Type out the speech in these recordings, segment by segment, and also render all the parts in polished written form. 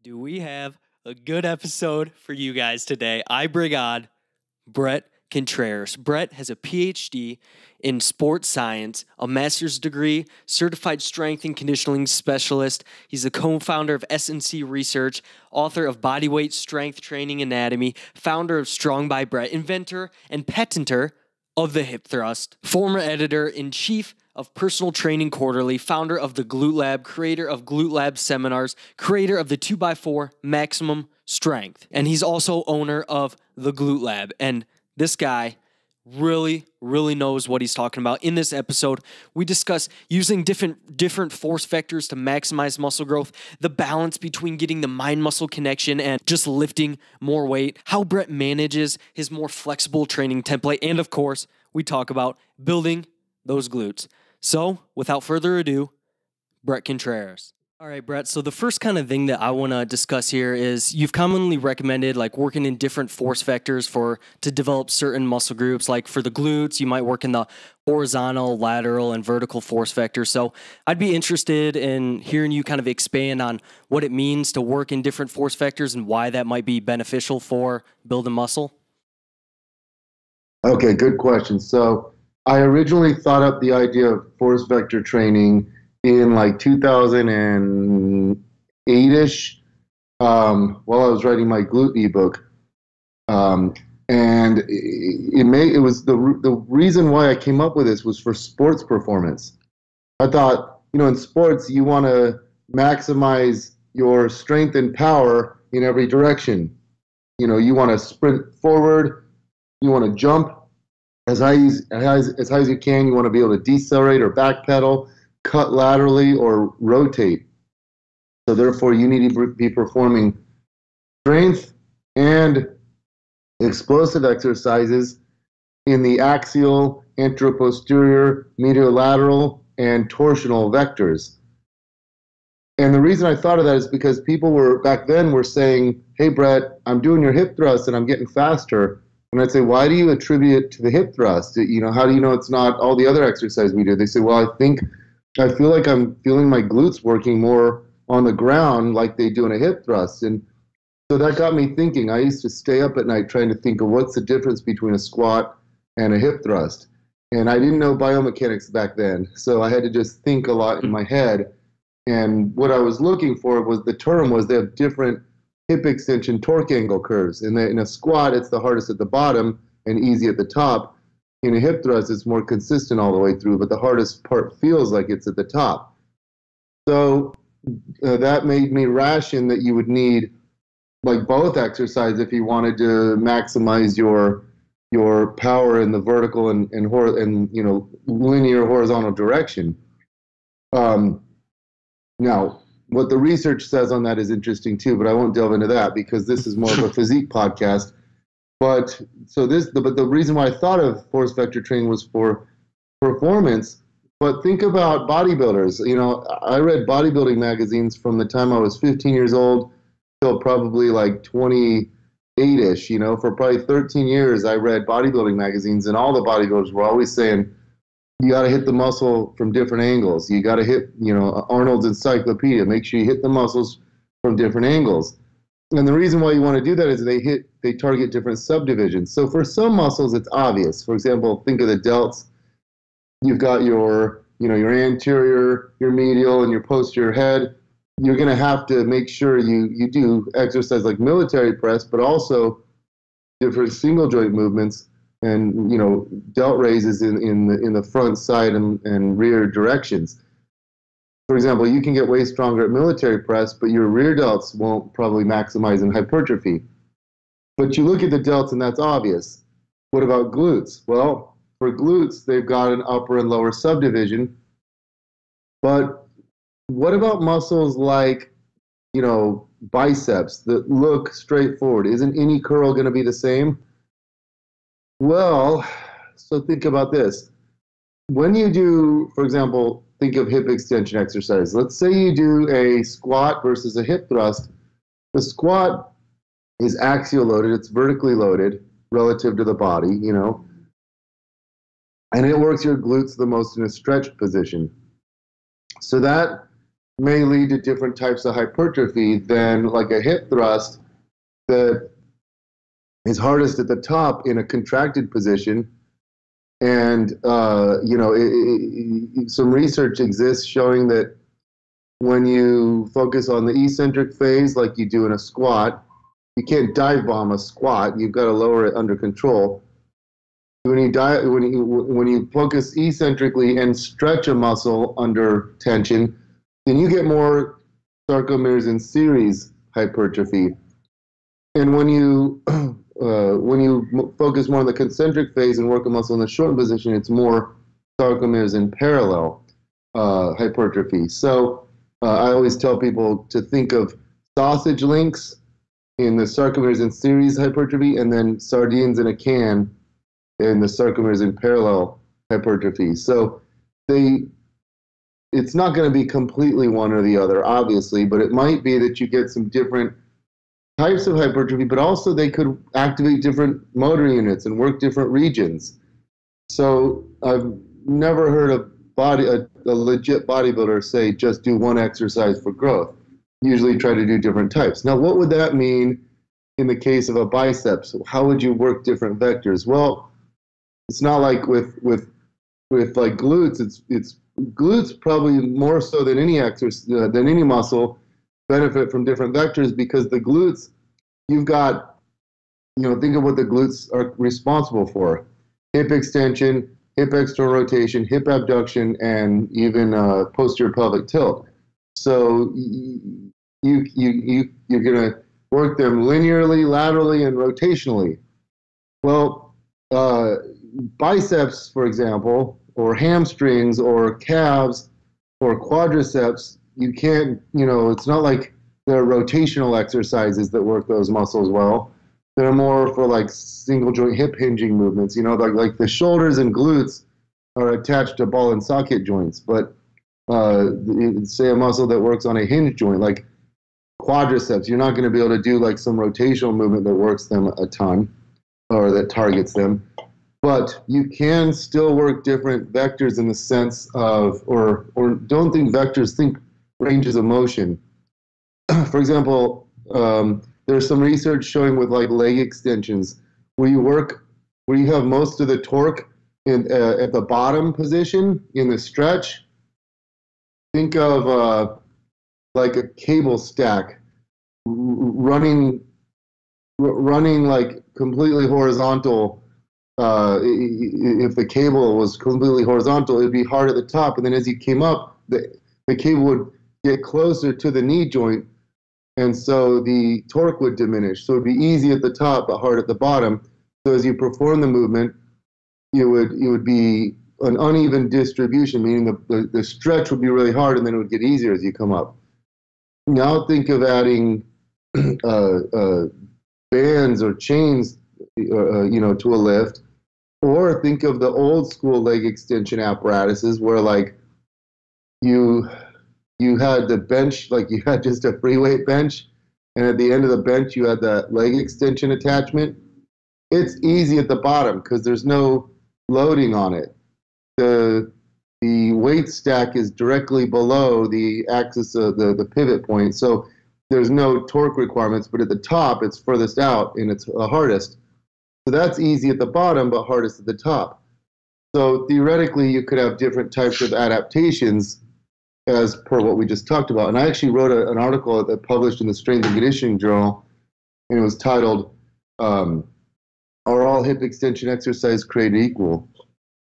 Do we have a good episode for you guys today? I bring on Bret Contreras. Bret has a PhD in sports science, a master's degree, certified strength and conditioning specialist. He's the co-founder of S&C Research, author of Bodyweight Strength Training Anatomy, founder of Strong by Bret, inventor and patenter of the hip thrust, former editor-in-chief of Personal Training Quarterly, founder of the Glute Lab, creator of Glute Lab seminars, creator of the 2x4 Maximum Strength. And he's also owner of the Glute Lab. And this guy really knows what he's talking about. In this episode, we discuss using different force vectors to maximize muscle growth, the balance between getting the mind-muscle connection and just lifting more weight, how Bret manages his more flexible training template, and of course, we talk about building those glutes. So, without further ado, Bret Contreras. All right, Bret, so the first kind of thing that I want to discuss here is you've commonly recommended like working in different force vectors to develop certain muscle groups. Like for the glutes, you might work in the horizontal, lateral, and vertical force vectors. So I'd be interested in hearing you kind of expand on what it means to work in different force vectors and why that might be beneficial for building muscle. Okay, good question. So I originally thought up the idea of force vector training in like 2008-ish, while I was writing my glute ebook. And it was the reason why I came up with this was for sports performance. I thought, in sports, you want to maximize your strength and power in every direction. You want to sprint forward, you want to jump as high as you can. You want to be able to decelerate or backpedal, cut laterally, or rotate. So therefore, you need to be performing strength and explosive exercises in the axial, anteroposterior, mediolateral, and torsional vectors. And the reason I thought of that is because people back then were saying, "Hey, Bret, I'm doing your hip thrust and I'm getting faster." And I'd say, "Why do you attribute it to the hip thrust? How do you know it's not all the other exercises we do?" They say, "Well, I feel like I'm feeling my glutes working more on the ground like they do in a hip thrust." And so that got me thinking. I used to stay up at night trying to think of what's the difference between a squat and a hip thrust. And I didn't know biomechanics back then, so I had to just think a lot in my head. And what I was looking for was they have different hip extension torque angle curves. In a squat, it's the hardest at the bottom and easy at the top. In a hip thrust, it's more consistent all the way through, but the hardest part feels like it's at the top. So that made me ration that you would need like both exercises if you wanted to maximize your power in the vertical and linear horizontal direction. Now, what the research says on that is interesting too, but I won't delve into that because this is more of a physique podcast. But the reason why I thought of force vector training was for performance. But think about bodybuilders. I read bodybuilding magazines from the time I was 15 years old till probably like 28-ish. For probably 13 years, I read bodybuilding magazines, and all the bodybuilders were always saying, "You got to hit the muscle from different angles. You got to hit, Arnold's Encyclopedia. Make sure you hit the muscles from different angles." And the reason why you want to do that is they target different subdivisions. So for some muscles, it's obvious. For example, think of the delts. You've got your anterior, your medial, and your posterior head. You're going to have to make sure you do exercise like military press, but also different single joint movements and delt raises in the front, side, and rear directions. For example, you can get way stronger at military press, but your rear delts won't probably maximize in hypertrophy. But you look at the delts and that's obvious. What about glutes? Well, for glutes, they've got an upper and lower subdivision. But what about muscles like, biceps that look straightforward? Isn't any curl going to be the same? Well, so think about this. When you do, for example, think of hip extension exercise. Let's say you do a squat versus a hip thrust. The squat is axial loaded. It's vertically loaded relative to the body, and it works your glutes the most in a stretched position. So that may lead to different types of hypertrophy than like a hip thrust that is hardest at the top in a contracted position. And, some research exists showing that when you focus on the eccentric phase, like you do in a squat, you can't dive bomb a squat. You've got to lower it under control. When you focus eccentrically and stretch a muscle under tension, then you get more sarcomeres in series hypertrophy. And when you focus more on the concentric phase and work a muscle in the shortened position, it's more sarcomeres in parallel hypertrophy. So I always tell people to think of sausage links in the sarcomeres in series hypertrophy, and then sardines in a can in the sarcomeres in parallel hypertrophy. So it's not going to be completely one or the other, obviously, but it might be that you get some different types of hypertrophy, but also they could activate different motor units and work different regions. So I've never heard a legit bodybuilder say just do one exercise for growth. Usually try to do different types. Now, what would that mean in the case of a biceps? How would you work different vectors? Well, it's not like with like glutes. It's glutes probably more so than any than any muscle benefit from different vectors, because the glutes, you've got, think of what the glutes are responsible for: hip extension, hip external rotation, hip abduction, and even posterior pelvic tilt. So you're going to work them linearly, laterally, and rotationally. Well, biceps, for example, or hamstrings, or calves, or quadriceps, you can't, it's not like there are rotational exercises that work those muscles well. They're more for like single joint hip hinging movements, like the shoulders and glutes are attached to ball and socket joints. But say a muscle that works on a hinge joint, like quadriceps, you're not going to be able to do like some rotational movement that works them a ton or that targets them. But you can still work different vectors in the sense of, or don't think vectors, think ranges of motion. For example, there's some research showing with like leg extensions where you have most of the torque at the bottom position in the stretch. Think of like a cable stack running like completely horizontal. If the cable was completely horizontal, it'd be hard at the top, and then as you came up, the cable would get closer to the knee joint, and so the torque would diminish. So it'd be easy at the top, but hard at the bottom. So as you perform the movement, it would be an uneven distribution, meaning the stretch would be really hard, and then it would get easier as you come up. Now think of adding bands or chains, to a lift, or think of the old school leg extension apparatuses where like you had the bench, like you had just a free weight bench, and at the end of the bench you had that leg extension attachment. It's easy at the bottom because there's no loading on it. The weight stack is directly below the axis of the pivot point, so there's no torque requirements, but at the top it's furthest out and it's the hardest. So that's easy at the bottom, but hardest at the top. So theoretically, you could have different types of adaptations as per what we just talked about. And I actually wrote an article that published in the Strength and Conditioning Journal, and it was titled, Are All Hip Extension Exercise Created Equal?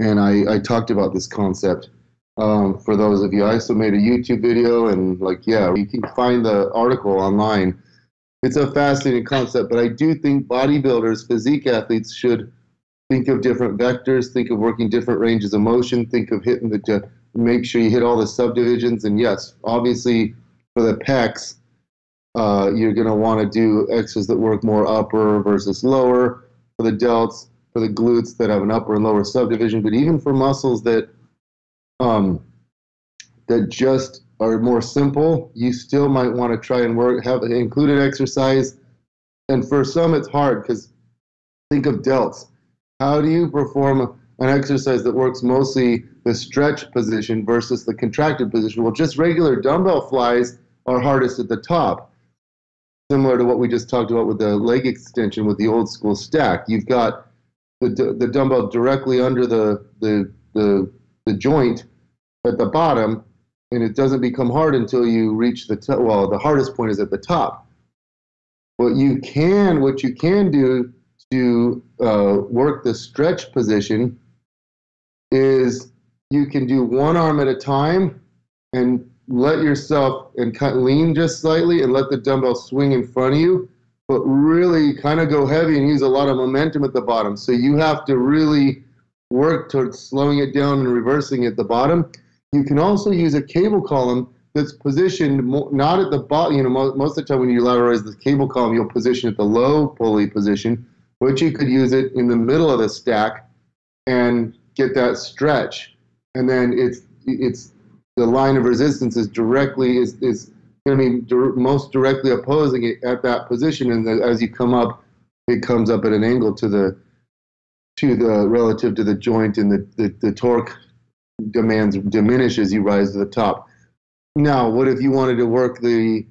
And I talked about this concept for those of you. I also made a YouTube video, and you can find the article online. It's a fascinating concept, but I do think bodybuilders, physique athletes should think of different vectors, think of working different ranges of motion, think of hitting make sure you hit all the subdivisions. And yes, obviously for the pecs, you're going to want to do exercises that work more upper versus lower. For the delts, for the glutes that have an upper and lower subdivision, but even for muscles that just are more simple, you still might want to try and have included exercise. And for some, it's hard because think of delts. How do you perform an exercise that works mostly the stretch position versus the contracted position. Well, just regular dumbbell flies are hardest at the top, similar to what we just talked about with the leg extension with the old school stack. You've got the dumbbell directly under the joint at the bottom, and it doesn't become hard until you reach the top. Well, the hardest point is at the top. What you can do to work the stretch position is you can do one arm at a time and let yourself and lean just slightly and let the dumbbell swing in front of you, but really kind of go heavy and use a lot of momentum at the bottom. So you have to really work towards slowing it down and reversing at the bottom. You can also use a cable column that's positioned not at the bottom. You know, most of the time when you lateralize the cable column, you'll position at the low pulley position, but you could use it in the middle of the stack and get that stretch. And then it's the line of resistance is going to be most directly opposing it at that position. And as you come up, it comes up at an angle to the relative to the joint, and the torque demands diminish as you rise to the top. Now, what if you wanted to work the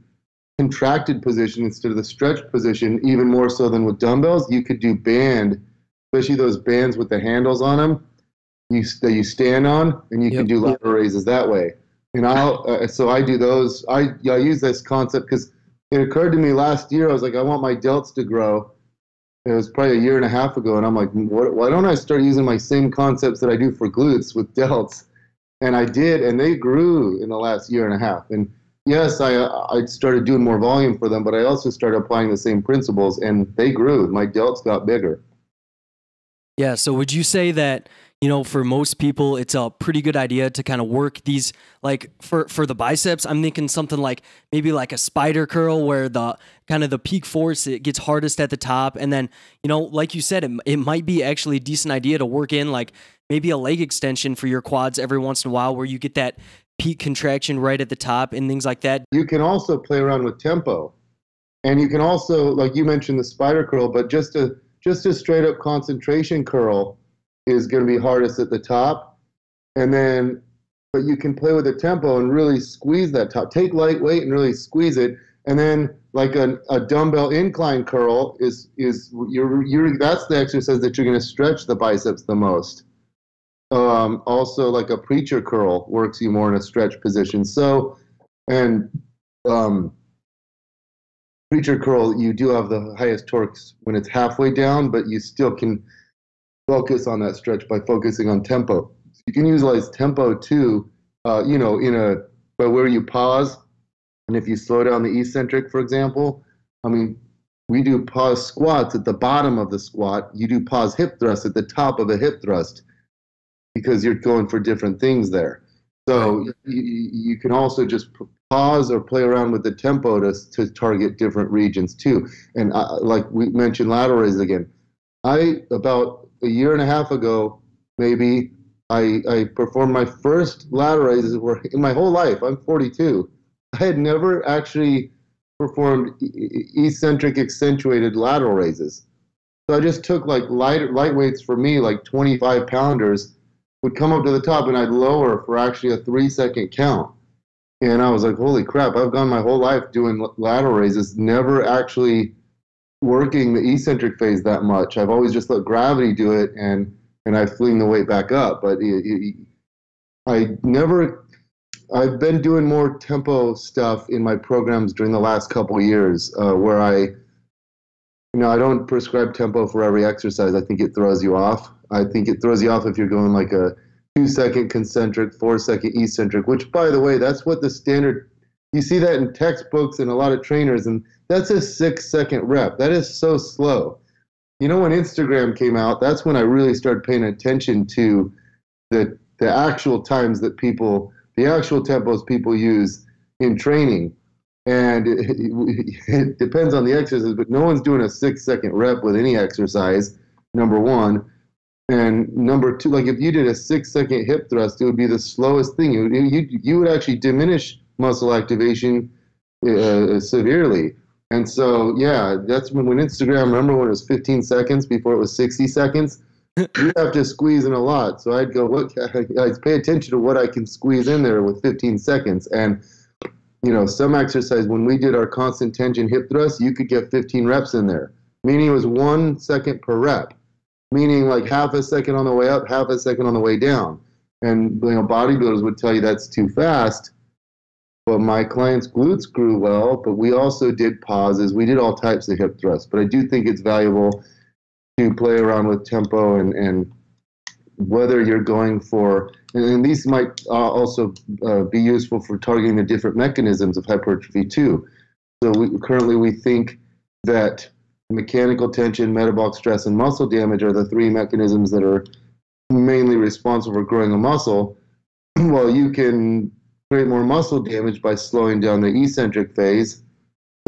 contracted position instead of the stretched position, even more so than with dumbbells? You could do band, especially those bands with the handles on them that you stand on, and you can do lateral raises that way. And so I do those. I use this concept because it occurred to me last year. I was like, I want my delts to grow. It was probably a year and a half ago, and I'm like, why don't I start using my same concepts that I do for glutes with delts? And I did, and they grew in the last year and a half. And yes, I started doing more volume for them, but I also started applying the same principles, and they grew. My delts got bigger. Yeah, so would you say that, you know, for most people, it's a pretty good idea to kind of work these, like for the biceps, I'm thinking something like maybe like a spider curl where the kind of the peak force, it gets hardest at the top. And then, you know, like you said, it might be actually a decent idea to work in like maybe a leg extension for your quads every once in a while where you get that peak contraction right at the top and things like that. You can also play around with tempo. And you can also, like you mentioned, the spider curl, but just a straight up concentration curl is going to be hardest at the top. And then, but you can play with the tempo and really squeeze that top. Take lightweight and really squeeze it. And then like a dumbbell incline curl is that's the exercise that you're going to stretch the biceps the most. Also like a preacher curl works you more in a stretch position. So, and preacher curl, you do have the highest torques when it's halfway down, but you still can focus on that stretch by focusing on tempo. So you can utilize tempo too, you know, by where you pause. And if you slow down the eccentric, for example, I mean, we do pause squats at the bottom of the squat. You do pause hip thrust at the top of a hip thrust because you're going for different things there. So you can also just pause or play around with the tempo to target different regions too. And like we mentioned, lateral raises again. About a year and a half ago, maybe, I performed my first lateral raises in my whole life. I'm 42. I had never actually performed eccentric accentuated lateral raises. So I just took like light weights for me, like 25 pounders, would come up to the top and I'd lower for actually a 3-second count. And I was like, holy crap, I've gone my whole life doing lateral raises, never actually working the eccentric phase that much. I've always just let gravity do it and I fling the weight back up. But I've been doing more tempo stuff in my programs during the last couple of years where I don't prescribe tempo for every exercise. I think it throws you off. I think it throws you off if you're going like a 2-second concentric, 4-second eccentric, which, by the way, that's what the standard, you see that in textbooks and a lot of trainers, and that's a 6-second rep. That is so slow. You know, when Instagram came out, that's when I really started paying attention to the actual times that the actual tempos people use in training. And it depends on the exercise, but no one's doing a 6-second rep with any exercise, number one. And number two, like if you did a 6-second hip thrust, it would be the slowest thing. You would actually diminish muscle activation severely. And so, yeah, that's when Instagram, remember when it was 15 seconds before it was 60 seconds? You have to squeeze in a lot. So I'd go, I'd pay attention to what I can squeeze in there with 15 seconds. And, some exercise, when we did our constant tension hip thrust, you could get 15 reps in there, meaning it was 1 second per rep, meaning like half a second on the way up, half a second on the way down. And, bodybuilders would tell you that's too fast. But my clients' glutes grew well, but we also did pauses. We did all types of hip thrusts. But I do think it's valuable to play around with tempo and whether you're going for, and these might also be useful for targeting the different mechanisms of hypertrophy too. So currently we think that mechanical tension, metabolic stress, and muscle damage are the three mechanisms that are mainly responsible for growing a muscle. Well, you can create more muscle damage by slowing down the eccentric phase,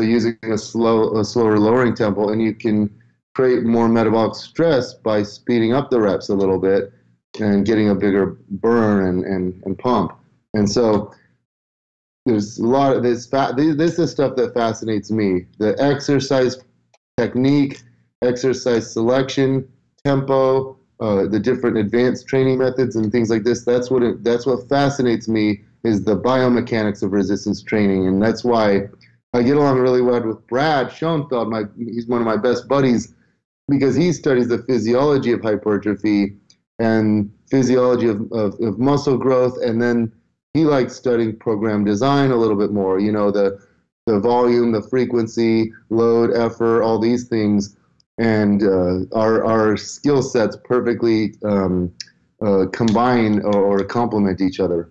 so using a slower lowering tempo, and you can create more metabolic stress by speeding up the reps a little bit and getting a bigger burn and pump. And so there's a lot of this. This is stuff that fascinates me: the exercise technique, exercise selection, tempo, the different advanced training methods and things like this. That's what fascinates me, is the biomechanics of resistance training. And that's why I get along really well with Brad Schoenfeld. He's one of my best buddies, because he studies the physiology of hypertrophy and physiology of muscle growth. And then he likes studying program design a little bit more, the volume, the frequency, load, effort, all these things. And our skill sets perfectly combine or complement each other.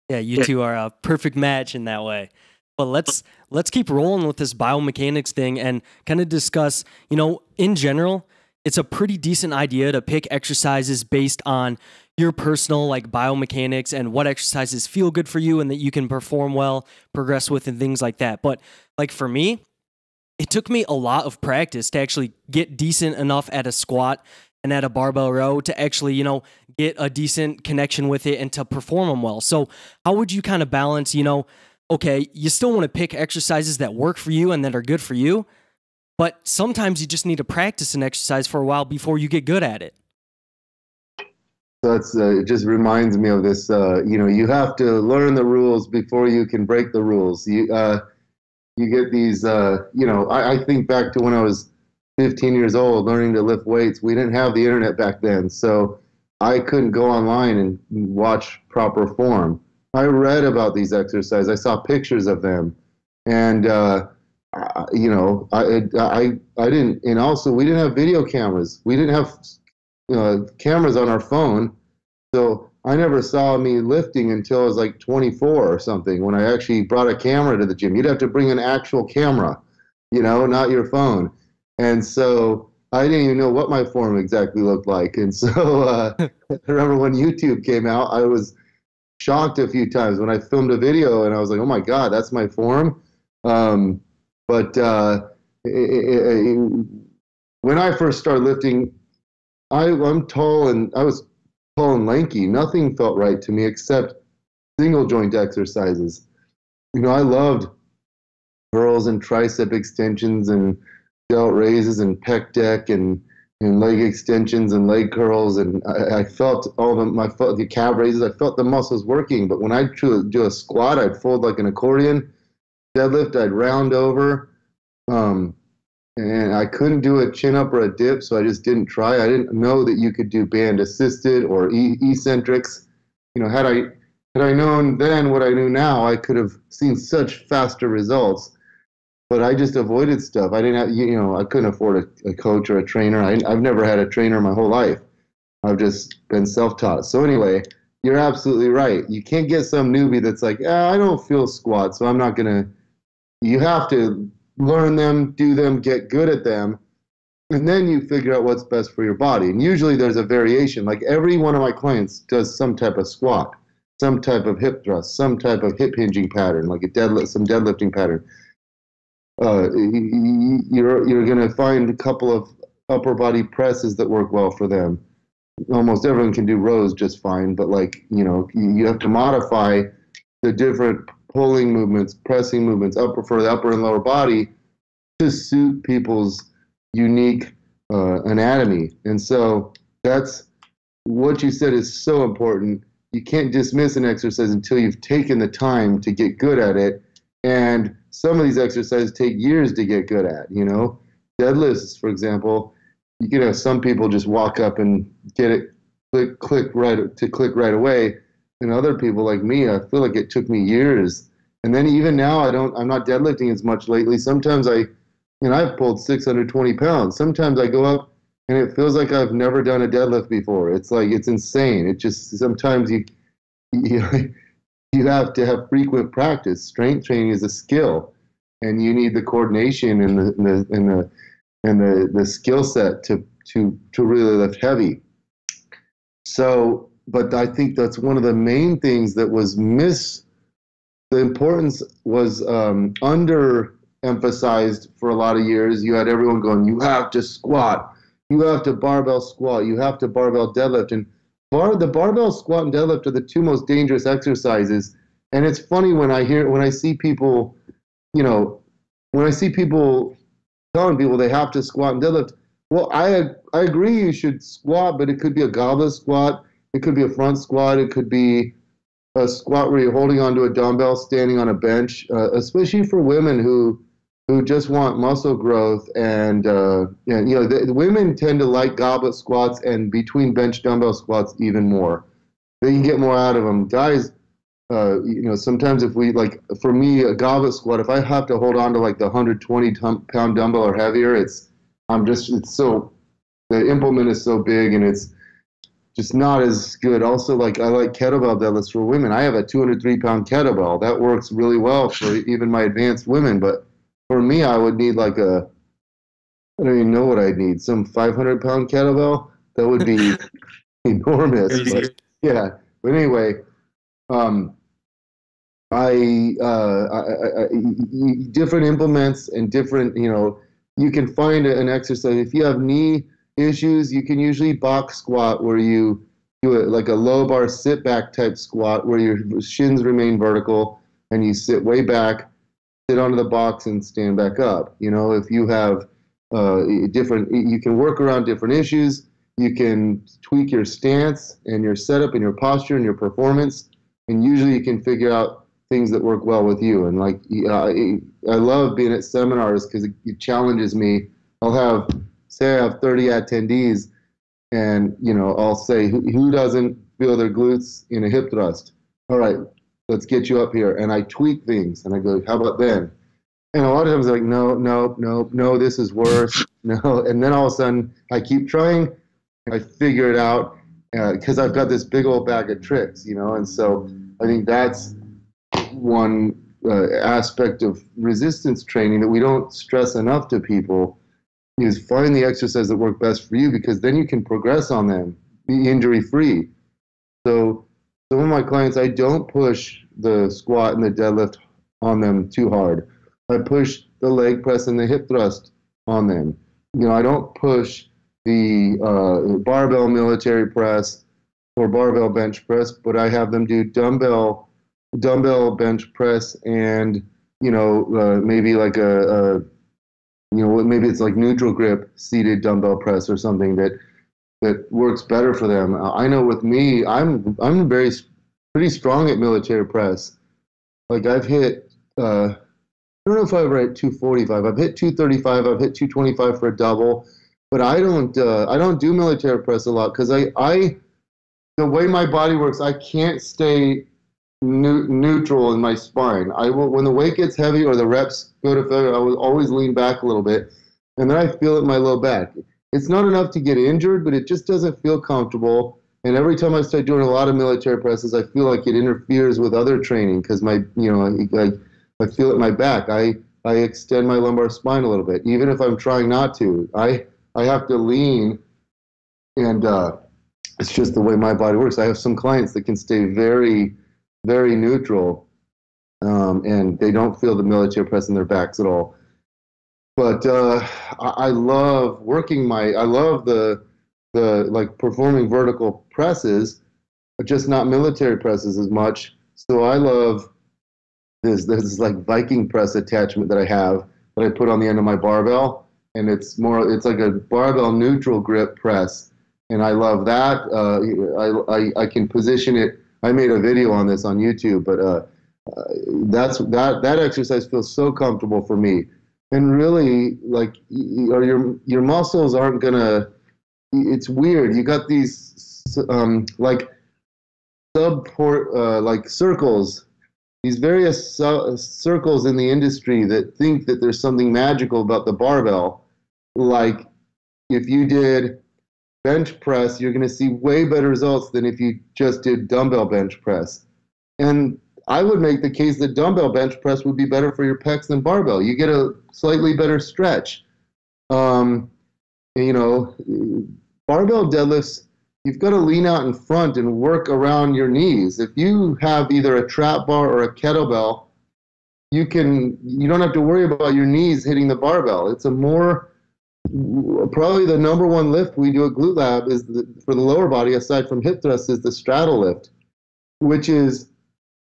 Yeah, you two are a perfect match in that way. But let's keep rolling with this biomechanics thing and kind of discuss, in general, it's a pretty decent idea to pick exercises based on your personal biomechanics and what exercises feel good for you and that you can perform well, progress with, and things like that. But for me, it took me a lot of practice to actually get decent enough at a squat and at a barbell row to actually, get a decent connection with it and to perform them well. So how would you kind of balance, okay, you still want to pick exercises that work for you and that are good for you, but sometimes you just need to practice an exercise for a while before you get good at it. That's it just reminds me of this, you have to learn the rules before you can break the rules. You get these, I think back to when I was 15 years old learning to lift weights. We didn't have the internet back then, so I couldn't go online and watch proper form. I read about these exercises. I saw pictures of them, and I didn't. And also, we didn't have video cameras. We didn't have cameras on our phone, so I never saw me lifting until I was like 24 or something, when I actually brought a camera to the gym. You'd have to bring an actual camera, not your phone. And so I didn't even know what my form exactly looked like. And so I remember when YouTube came out, I was shocked a few times when I filmed a video and I was like, oh my God, that's my form. When I first started lifting, I'm tall, and I was tall and lanky. Nothing felt right to me except single joint exercises. I loved curls and tricep extensions and delt raises and pec deck and leg extensions and leg curls, and I felt the calf raises. I felt the muscles working. But when I do a squat, I'd fold like an accordion. Deadlift, I'd round over, and I couldn't do a chin up or a dip, so I just didn't try. I didn't know that you could do band assisted or eccentrics. Had I known then what I knew now, I could have seen such faster results. But I just avoided stuff. I didn't have, I couldn't afford a coach or a trainer. I've never had a trainer my whole life. I've just been self-taught. So anyway, you're absolutely right. You can't get some newbie that's like, I don't feel squats, so I'm not going to. You have to learn them, do them, get good at them, and then you figure out what's best for your body. And usually there's a variation. Like every one of my clients does some type of squat, some type of hip thrust, some type of hip hinging pattern, like some deadlifting pattern. You're going to find a couple of upper body presses that work well for them. Almost everyone can do rows just fine, but you have to modify the different pulling movements, pressing movements, for the upper and lower body to suit people's unique anatomy. And so That's what you said is so important. You can't dismiss an exercise until you've taken the time to get good at it. And some of these exercises take years to get good at, you know. Deadlifts, for example, you can have some people just walk up and get it click right away. And other people like me, I feel like it took me years. And then even now I'm not deadlifting as much lately. Sometimes I've pulled 620 pounds. Sometimes I go up and it feels like I've never done a deadlift before. It's like, it's insane. It just, sometimes you, you have to have frequent practice. Strength training is a skill, and you need the coordination and the skill set to really lift heavy. So, but I think that's one of the main things that was the importance was underemphasized for a lot of years. You had everyone going, you have to squat, you have to barbell squat, you have to barbell deadlift. And the barbell squat and deadlift are the two most dangerous exercises. And it's funny when I see people, you know, when I see people telling people they have to squat and deadlift. Well, I agree you should squat, but it could be a goblet squat, it could be a front squat, it could be a squat where you're holding onto a dumbbell, standing on a bench, especially for women who just want muscle growth. And you know, the women tend to like goblet squats and between bench dumbbell squats even more. They can get more out of them. Guys, you know, sometimes if we, like, for me, a goblet squat, if I have to hold on to like the 120-pound dumbbell or heavier, it's so, the implement is so big and it's just not as good. Also, like, I like kettlebell deadlifts for women. I have a 203-pound kettlebell. That works really well for even my advanced women. But for me, I would need like I don't even know what I'd need. Some 500-pound kettlebell? That would be enormous. But, yeah. But anyway, different implements and different, you know, you can find an exercise. If you have knee issues, you can usually box squat where you do it like a low bar sit back type squat where your shins remain vertical and you sit way back, sit onto the box and stand back up. You know, if you have you can work around different issues. You can tweak your stance and your setup and your posture and your performance. And usually you can figure out things that work well with you. And like, I love being at seminars because it challenges me. Say I have 30 attendees, and you know, I'll say, who doesn't feel their glutes in a hip thrust? All right, let's get you up here. And I tweak things, and I go, how about then? And a lot of times they're like, no, this is worse. No, and then all of a sudden I keep trying, and I figure it out because I've got this big old bag of tricks, you know. And so I think that's one aspect of resistance training that we don't stress enough to people, is find the exercise that work best for you, because then you can progress on them, be injury free. So some of my clients, I don't push the squat and the deadlift on them too hard. I push the leg press and the hip thrust on them. You know, I don't push the barbell military press or barbell bench press, but I have them do dumbbell bench press and, you know, maybe like maybe it's like neutral grip seated dumbbell press or something that works better for them. I know with me, I'm pretty strong at military press. Like I've hit, I don't know if I ever hit 245. I've hit 235. I've hit 225 for a double, but I don't do military press a lot because the way my body works, I can't stay neutral in my spine. I will, when the weight gets heavy or the reps go to failure, I will always lean back a little bit, and then I feel it in my low back. It's not enough to get injured, but it just doesn't feel comfortable. And every time I start doing a lot of military presses, I feel like it interferes with other training because I feel it in my back. I extend my lumbar spine a little bit, even if I'm trying not to. I have to lean, and it's just the way my body works. I have some clients that can stay very, very neutral, and they don't feel the military press in their backs at all. But I love the like performing vertical presses, but just not military presses as much. So I love this like Viking press attachment that I have that I put on the end of my barbell, and it's like a barbell neutral grip press. and I love that. I can position it. I made a video on this on YouTube, but that exercise feels so comfortable for me. And really, like, your muscles aren't gonna. It's weird. You got these like like circles, these various circles in the industry that think that there's something magical about the barbell. Like, if you did bench press, you're going to see way better results than if you just did dumbbell bench press. And I would make the case that dumbbell bench press would be better for your pecs than barbell. You get a slightly better stretch. You know, barbell deadlifts, you've got to lean out in front and work around your knees. If you have either a trap bar or a kettlebell, you don't have to worry about your knees hitting the barbell. It's probably the number one lift we do at Glute Lab for the lower body, aside from hip thrust, is the straddle lift, which is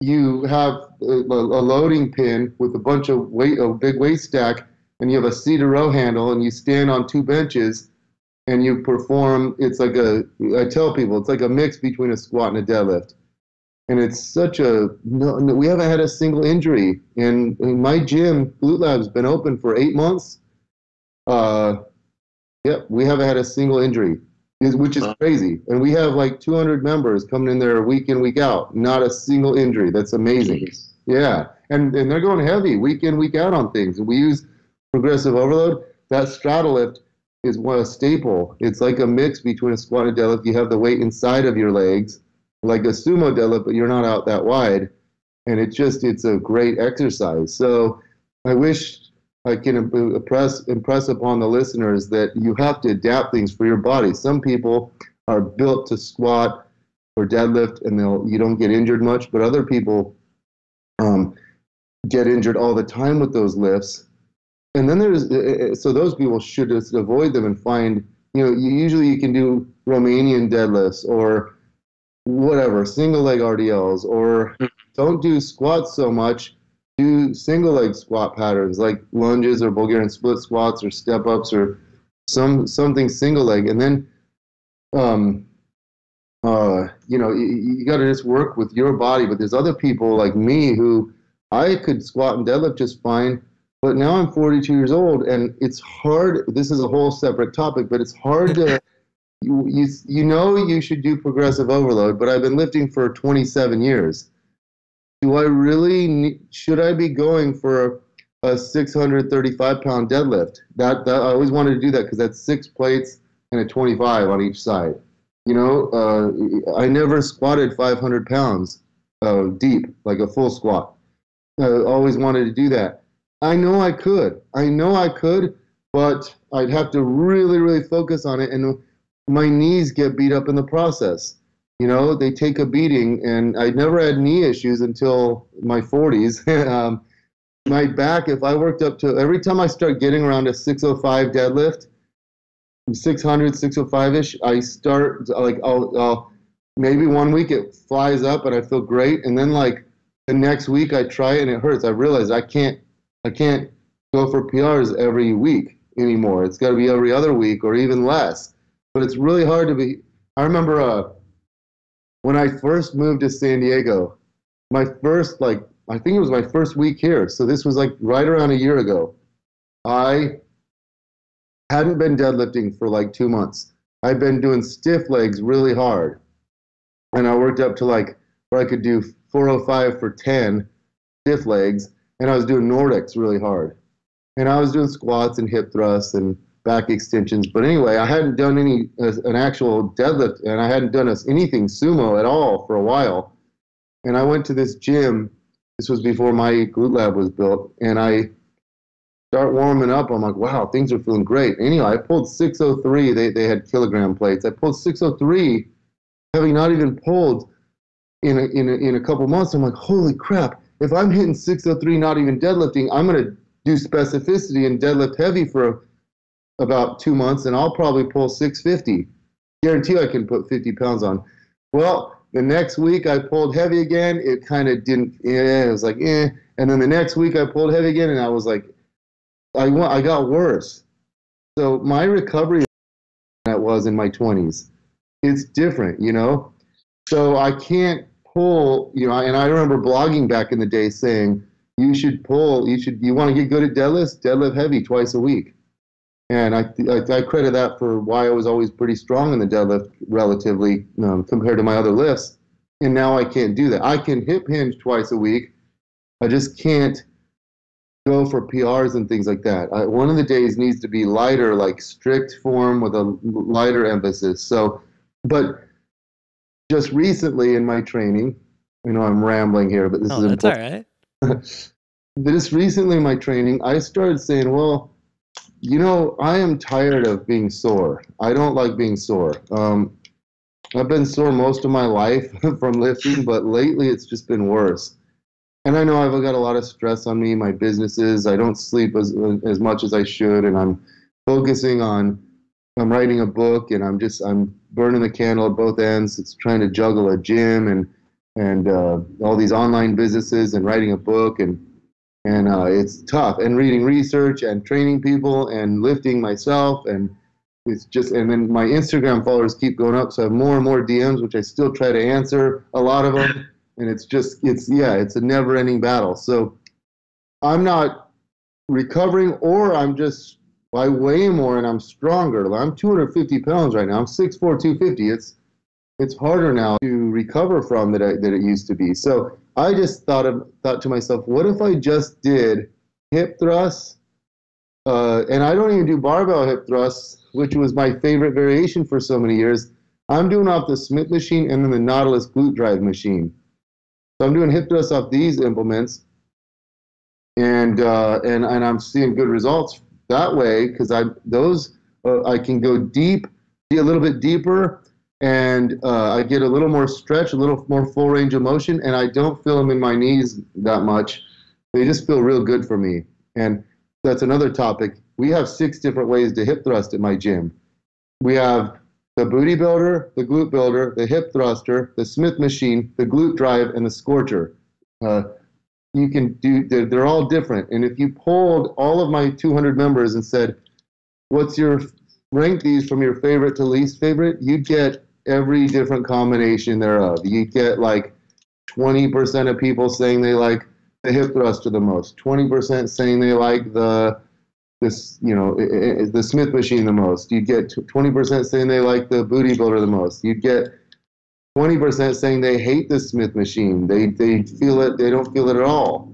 you have a loading pin with a bunch of weight, a big weight stack, and you have a seated row handle, and you stand on two benches, and you perform. I tell people, it's like a mix between a squat and a deadlift. And it's we haven't had a single injury. And in my gym, Glute Lab's been open for 8 months. Yep, we haven't had a single injury, which is crazy. And we have like 200 members coming in there week in, week out. Not a single injury. That's amazing. Yeah, and they're going heavy week in, week out on things. And we use progressive overload. That straddle lift is a staple. It's like a mix between a squat and a deadlift. You have the weight inside of your legs, like a sumo deadlift, but you're not out that wide. And it's a great exercise. So I wish I can impress upon the listeners that you have to adapt things for your body. Some people are built to squat or deadlift, and you don't get injured much, but other people get injured all the time with those lifts. And then so those people should just avoid them and find, usually you can do Romanian deadlifts or whatever, single leg RDLs, or don't do squats so much. Do single leg squat patterns like lunges or Bulgarian split squats or step ups or something single leg. And then, you got to just work with your body. But there's other people like me who I could squat and deadlift just fine. But now I'm 42 years old, and it's hard. This is a whole separate topic, but it's hard to, you should do progressive overload, but I've been lifting for 27 years. Do I really should I be going for a 635-pound deadlift? That I always wanted to do that because that's 6 plates and a 25 on each side. I never squatted 500 pounds deep, like a full squat. I always wanted to do that. I know I could, but I'd have to really, really focus on it, and my knees get beat up in the process. They take a beating, and I never had knee issues until my 40s. My back, if I worked up to, every time I start getting around a 605 deadlift, 600, 605-ish, I start, like, I'll maybe one week it flies up and I feel great, and then like the next week I try it and it hurts. I realize I can't go for PRs every week anymore. It's got to be every other week or even less. But it's really hard to be. I remember when I first moved to San Diego, I think it was my first week here. So this was like right around a year ago. I hadn't been deadlifting for like 2 months. I'd been doing stiff legs really hard. And I worked up to like where I could do 405 for 10 stiff legs. And I was doing Nordics really hard. And I was doing squats and hip thrusts and back extensions. But anyway, I hadn't done an actual deadlift, and I hadn't done anything sumo at all for a while. And I went to this gym. This was before my Glute Lab was built. And I start warming up. I'm like, wow, things are feeling great. Anyway, I pulled 603. They had kilogram plates. I pulled 603, having not even pulled in a couple months. I'm like, holy crap. If I'm hitting 603, not even deadlifting, I'm going to do specificity and deadlift heavy for about 2 months, and I'll probably pull 650. Guarantee I can put 50 pounds on. Well, the next week I pulled heavy again. It kind of didn't, it was like, eh. And then the next week I pulled heavy again, and I was like, I got worse. So my recovery that was in my 20s. it's different, you know? So I can't pull, you know, and I remember blogging back in the day saying, you want to get good at deadlifts, deadlift heavy twice a week. And I credit that for why I was always pretty strong in the deadlift relatively compared to my other lifts. And now I can't do that. I can hip hinge twice a week. I just can't go for PRs and things like that. One of the days needs to be lighter, like strict form with a lighter emphasis. So, but just recently in my training, I know I'm rambling here, but this is that's important. All right. Just recently in my training, I started saying, well, you know, I am tired of being sore. I don't like being sore. I've been sore most of my life from lifting, but lately it's just been worse. And I know I've got a lot of stress on me, my businesses. I don't sleep as much as I should, and I'm focusing on, I'm writing a book, and I'm burning the candle at both ends. It's trying to juggle a gym and all these online businesses and writing a book, and it's tough, and reading research and training people and lifting myself, and it's just, and then my Instagram followers keep going up, so I have more and more DMs, which I still try to answer a lot of them, and it's a never-ending battle. So I'm not recovering, or I weigh more and I'm stronger. I'm 250 pounds right now. I'm 6'4", 250. It's harder now to recover from than it used to be. So I just thought to myself, what if I just did hip thrusts? And I don't even do barbell hip thrusts, which was my favorite variation for so many years. I'm doing off the Smith machine and then the Nautilus glute drive machine. So I'm doing hip thrusts off these implements, and I'm seeing good results that way, because I can go deep, be a little bit deeper, and I get a little more stretch, a little more full range of motion, and I don't feel them in my knees that much. They just feel real good for me. And that's another topic. We have 6 different ways to hip thrust at my gym. We have the booty builder, the glute builder, the hip thruster, the Smith machine, the glute drive, and the scorcher. You can do, they're all different. And if you polled all of my 200 members and said, rank these from your favorite to least favorite, you'd get every different combination thereof. You'd get like 20% of people saying they like the hip thruster the most, 20% saying they like the Smith machine the most. You'd get 20% saying they like the booty builder the most. You'd get 20% saying they hate the Smith machine. They feel it. They don't feel it at all.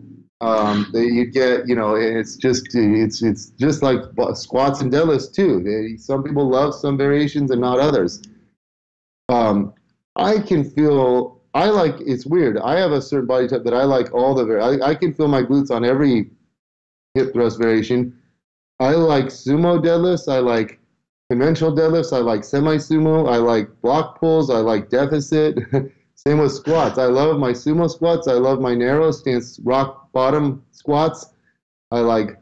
You'd get, it's just like squats and deadlifts too. Some people love some variations and not others. It's weird. I have a certain body type that I like I can feel my glutes on every hip thrust variation. I like sumo deadlifts. I like conventional deadlifts. I like semi-sumo. I like block pulls. I like deficit. Same with squats. I love my sumo squats. I love my narrow stance rock bottom squats. I like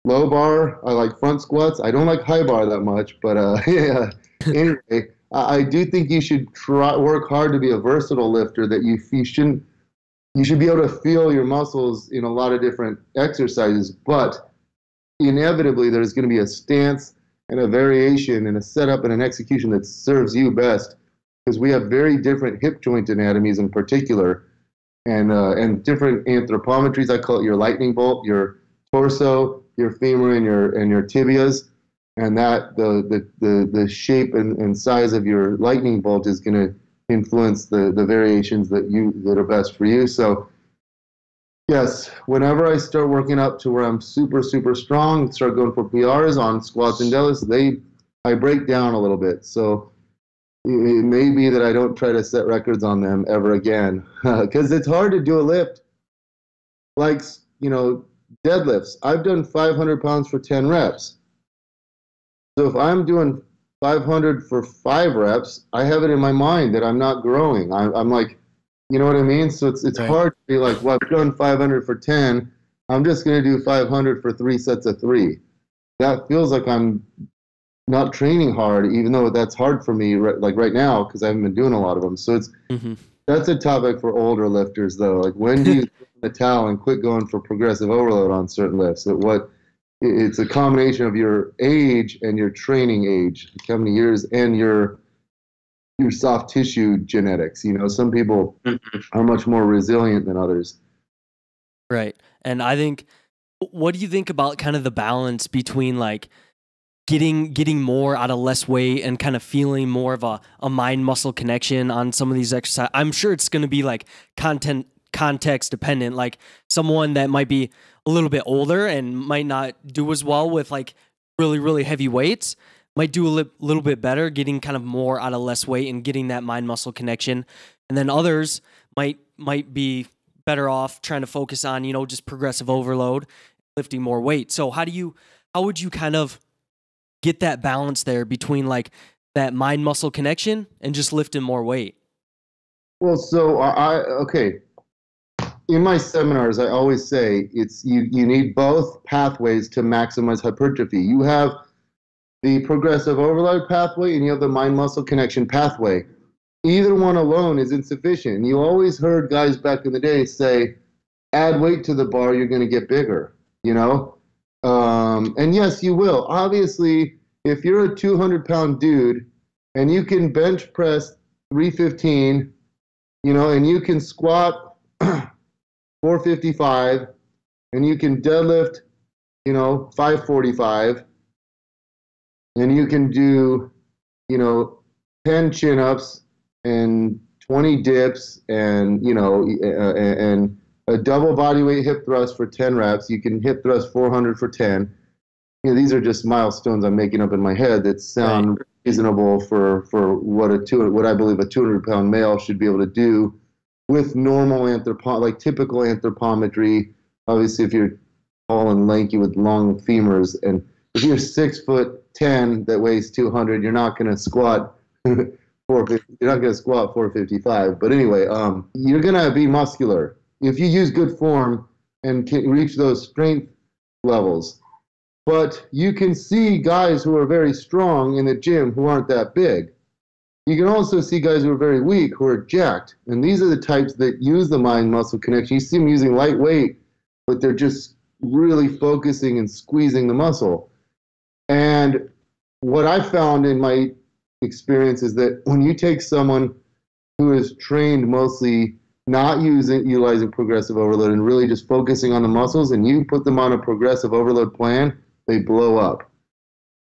low bar. I like front squats. I don't like high bar that much, but yeah. Anyway, I do think you should work hard to be a versatile lifter. That you should be able to feel your muscles in a lot of different exercises, but inevitably there's going to be a stance and a variation and a setup and an execution that serves you best, because we have very different hip joint anatomies in particular, and different anthropometries. I call it your lightning bolt, your torso, your femur, and your tibias, and that the shape and size of your lightning bolt is going to influence the variations that are best for you. So yes, whenever I start working up to where I'm super, super strong, start going for PRs on squats and deadlifts, I break down a little bit. So it may be that I don't try to set records on them ever again, because it's hard to do a lift like, deadlifts. I've done 500 pounds for 10 reps. So if I'm doing 500 for 5 reps, I have it in my mind that I'm not growing. I'm like, you know what I mean? So it's right. Hard to be like, well, I've done 500 for 10. I'm just going to do 500 for 3 sets of 3. That feels like I'm not training hard, even though that's hard for me right now, because I haven't been doing a lot of them. So that's a topic for older lifters, though. Like, when do you throw in the towel and quit going for progressive overload on certain lifts? It's a combination of your age and your training age, how many years, and your your soft tissue genetics. You know, some people are much more resilient than others. Right. And I think, what do you think about kind of the balance between like getting more out of less weight and kind of feeling more of a mind muscle connection on some of these exercises? I'm sure it's going to be like context dependent. Like someone that might be a little bit older and might not do as well with like really heavy weights might do a little bit better getting kind of more out of less weight and getting that mind muscle connection. And then others might be better off trying to focus on, you know, just progressive overload, lifting more weight. So how would you kind of get that balance there between like that mind muscle connection and just lifting more weight? Well, so okay. In my seminars, I always say you need both pathways to maximize hypertrophy. You have the progressive overload pathway and you have the mind muscle connection pathway. Either one alone is insufficient. You always heard guys back in the day say, add weight to the bar, you're going to get bigger, you know? And yes, you will. Obviously, if you're a 200-pound dude and you can bench press 315, you know, and you can squat 455, and you can deadlift, you know, 545, and you can do, you know, 10 chin-ups and 20 dips and, you know, and a double body weight hip thrust for 10 reps. You can hip thrust 400 for 10. You know, these are just milestones I'm making up in my head that sound reasonable for what I believe a 200-pound male should be able to do with normal like typical anthropometry. Obviously, if you're tall and lanky with long femurs, and if you're 6'10" that weighs 200, you're not going to squat 450. You're not going to squat 455. But anyway, you're going to be muscular if you use good form and can reach those strength levels. But you can see guys who are very strong in the gym who aren't that big. You can also see guys who are very weak who are jacked. And these are the types that use the mind-muscle connection. You see them using light weight, but they're just really focusing and squeezing the muscle. And what I found in my experience is that when you take someone who is trained mostly not utilizing progressive overload and really just focusing on the muscles, and you put them on a progressive overload plan, they blow up.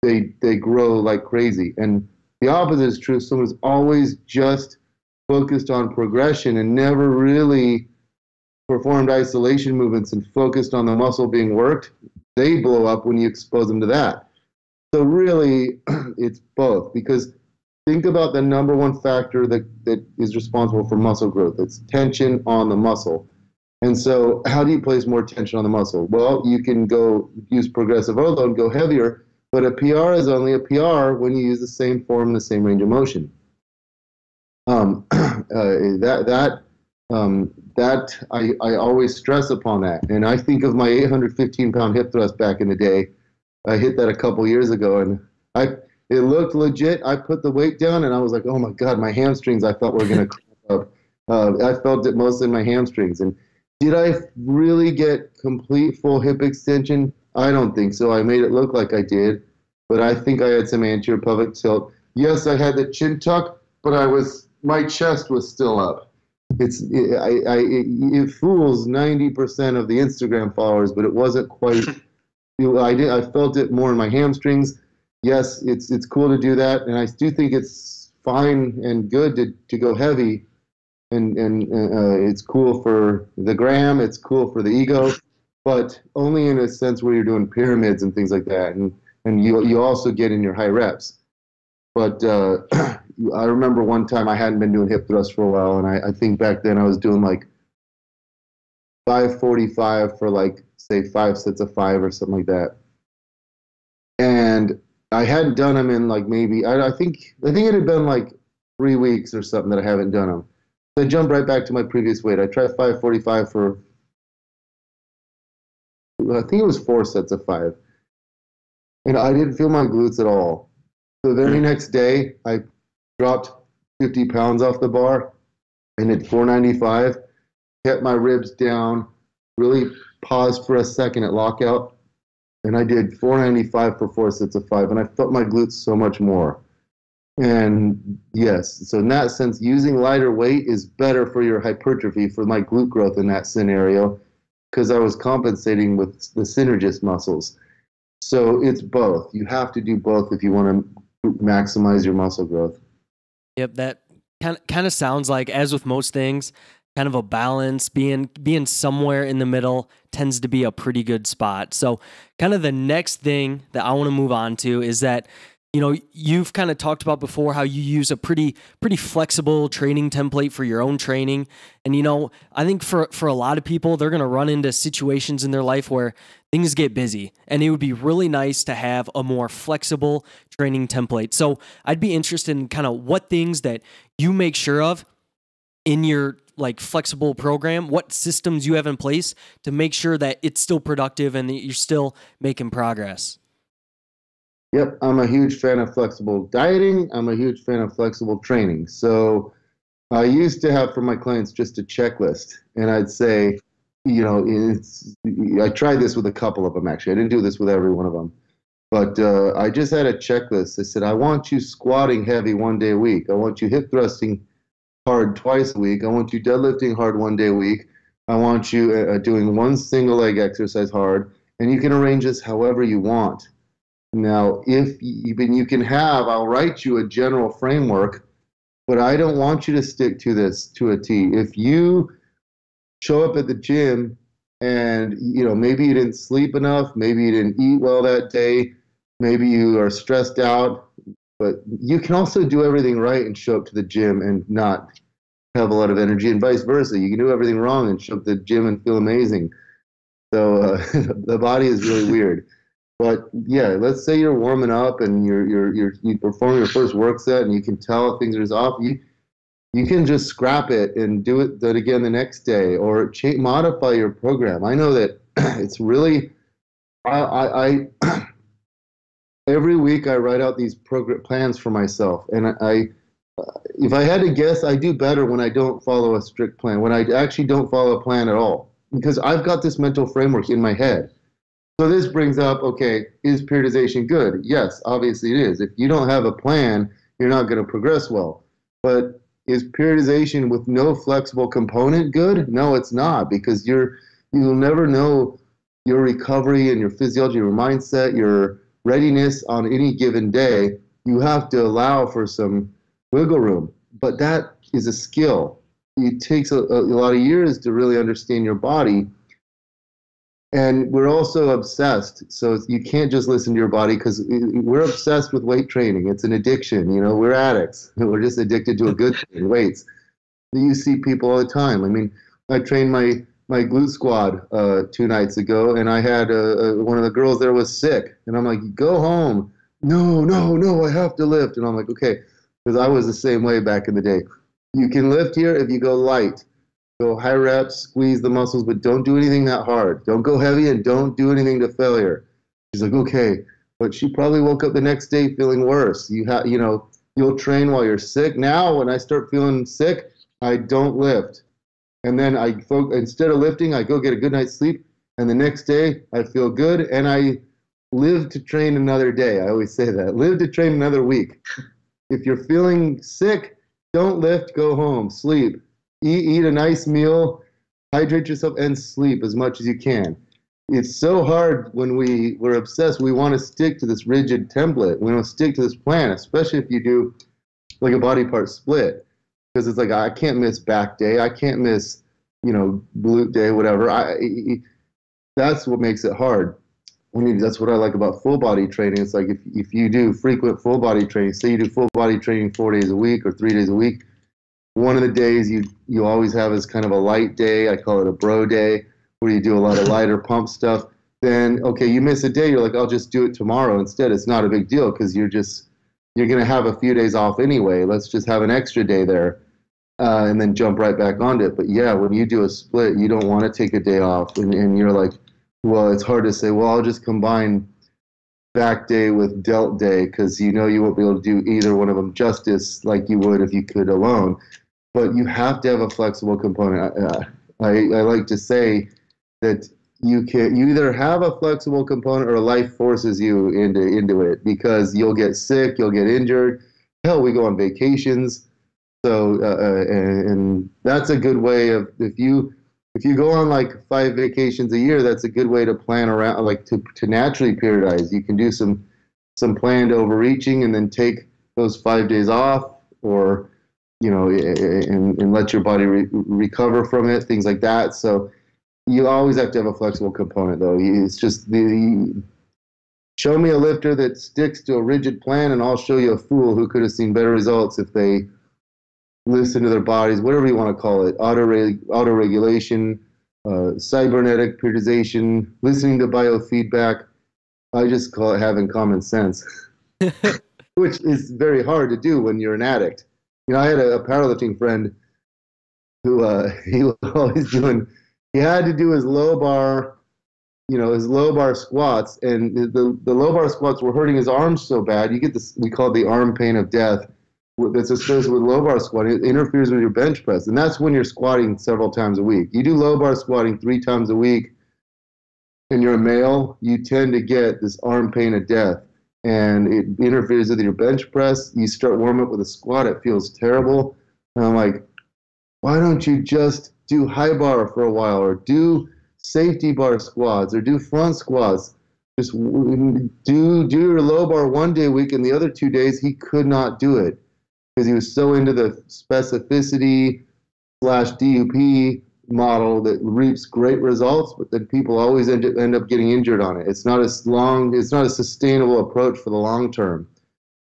They grow like crazy. And the opposite is true. Someone's always just focused on progression and never really performed isolation movements and focused on the muscle being worked. They blow up when you expose them to that. So really, it's both, because think about the number one factor that is responsible for muscle growth. It's tension on the muscle. And so how do you place more tension on the muscle? Well, you can go use progressive overload and go heavier, but a PR is only a PR when you use the same form and the same range of motion. I always stress upon that. And I think of my 815-pound hip thrust back in the day. I hit that a couple years ago, and it looked legit. I put the weight down, and I was like, oh my God, my hamstrings I thought were going to cramp up. I felt it mostly in my hamstrings. And did I really get complete full hip extension? I don't think so. I made it look like I did, but I think I had some anterior pelvic tilt. Yes, I had the chin tuck, but my chest was still up. It fools 90% of the Instagram followers, but it wasn't quite. I felt it more in my hamstrings. Yes, it's cool to do that, and I do think it's fine and good to go heavy, and it's cool for the gram, it's cool for the ego, but only in a sense where you're doing pyramids and things like that, and you also get in your high reps. But I remember one time I hadn't been doing hip thrusts for a while, and I think back then I was doing like 545 for like, say, 5 sets of 5 or something like that. And I hadn't done them in like maybe, I think it had been like 3 weeks or something that I haven't done them. So I jumped right back to my previous weight. I tried 545 for, I think it was 4 sets of 5. And I didn't feel my glutes at all. So the very next day, I dropped 50 pounds off the bar and did 495, kept my ribs down, really paused for a second at lockout, and I did 495 for 4 sets of 5, and I felt my glutes so much more. And yes, so in that sense, using lighter weight is better for your hypertrophy, for my glute growth in that scenario, because I was compensating with the synergist muscles. So it's both. You have to do both if you want to maximize your muscle growth. Yep, that kind of sounds like, as with most things, kind of a balance. Being somewhere in the middle tends to be a pretty good spot. So, kind of the next thing that I want to move on to is that, you've kind of talked about before how you use a pretty flexible training template for your own training. And I think for a lot of people, they're going to run into situations in their life where things get busy, and it would be really nice to have a more flexible training template. So I'd be interested in kind of what things that you make sure of in your flexible program, what systems you have in place to make sure that it's still productive and that you're still making progress. Yep, I'm a huge fan of flexible dieting. I'm a huge fan of flexible training. So I used to have for my clients just a checklist, and I'd say, I tried this with a couple of them actually. I didn't do this with every one of them, but I just had a checklist. I said, I want you squatting heavy 1 day a week. I want you hip thrusting hard twice a week. I want you deadlifting hard 1 day a week. I want you doing one single leg exercise hard, and you can arrange this however you want. Now, if even you can I'll write you a general framework, but I don't want you to stick to this to a T. If you show up at the gym and, maybe you didn't sleep enough, maybe you didn't eat well that day, maybe you are stressed out, but you can also do everything right and show up to the gym and not have a lot of energy, and vice versa. You can do everything wrong and show up to the gym and feel amazing. So the body is really weird. But yeah, let's say you're warming up and you perform your first work set and you can tell things are off. You can just scrap it and do it that again the next day, or modify your program. I know that it's really I every week I write out these program plans for myself, and if I had to guess, I do better when I don't follow a strict plan, when I actually don't follow a plan at all, because I've got this mental framework in my head. So this brings up, okay, is periodization good? Yes, obviously it is. If you don't have a plan, you're not going to progress well. But is periodization with no flexible component good? No, it's not, because you'll never know your recovery and your physiology, your mindset, your readiness on any given day. You have to allow for some wiggle room, but that is a skill. It takes a lot of years to really understand your body. And we're also obsessed. So you can't just listen to your body, because we're obsessed with weight training. It's an addiction. We're addicts. We're just addicted to a good thing, weights. You see people all the time. I mean, I trained my glute squad 2 nights ago, and I had one of the girls there was sick. And I'm like, go home. No, I have to lift. And I'm like, okay, because I was the same way back in the day. You can lift here if you go light. Go high reps, squeeze the muscles, but don't do anything that hard. Don't go heavy, and don't do anything to failure. She's like, okay. But she probably woke up the next day feeling worse. You'll train while you're sick. Now, when I start feeling sick, I don't lift. And then instead of lifting, I go get a good night's sleep. And the next day, I feel good, and I live to train another day. I always say that. Live to train another week. If you're feeling sick, don't lift, go home, sleep. Eat a nice meal, hydrate yourself, and sleep as much as you can. It's so hard when we're obsessed. We want to stick to this rigid template. We want to stick to this plan, especially if you do like a body part split, because it's like, I can't miss back day. I can't miss, glute day, whatever. That's what makes it hard. That's what I like about full body training. It's like if you do frequent full body training, say you do full body training 4 days a week or 3 days a week, one of the days you always have is kind of a light day. I call it a bro day, where you do a lot of lighter pump stuff. Then, okay, you miss a day, you're like, I'll just do it tomorrow instead. It's not a big deal, because you're going to have a few days off anyway. Let's just have an extra day there, and then jump right back onto it. But yeah, when you do a split, you don't want to take a day off, and you're like, well, it's hard to say, well, I'll just combine back day with delt day, because you won't be able to do either one of them justice like you would if you could alone. But you have to have a flexible component. I like to say that you either have a flexible component or life forces you into it, because you'll get sick, you'll get injured, Hell, we go on vacations. So, and that's a good way of, if you go on like 5 vacations a year, that's a good way to plan around, like to naturally periodize. You can do some planned overreaching and then take those 5 days off, or and let your body recover from it, things like that. So you always have to have a flexible component, though. It's just show me a lifter that sticks to a rigid plan, and I'll show you a fool who could have seen better results if they listen to their bodies, whatever you want to call it, auto regulation, cybernetic periodization, listening to biofeedback. I just call it having common sense, which is very hard to do when you're an addict. I had a powerlifting friend who he was always he had to do his low bar, his low bar squats, and the low bar squats were hurting his arms so bad. You get this, we call it the arm pain of death, that's associated with low bar squatting. It interferes with your bench press, and that's when you're squatting several times a week. You do low bar squatting 3 times a week, and you're a male, you tend to get this arm pain of death, and it interferes with your bench press. You start warming up with a squat, it feels terrible. And I'm like, why don't you just do high bar for a while, or do safety bar squats, or do front squats? Just do your low bar 1 day a week, and the other 2 days he could not do it because he was so into the specificity / DUP model that reaps great results, but then people always end up getting injured on it. It's not a sustainable approach for the long term.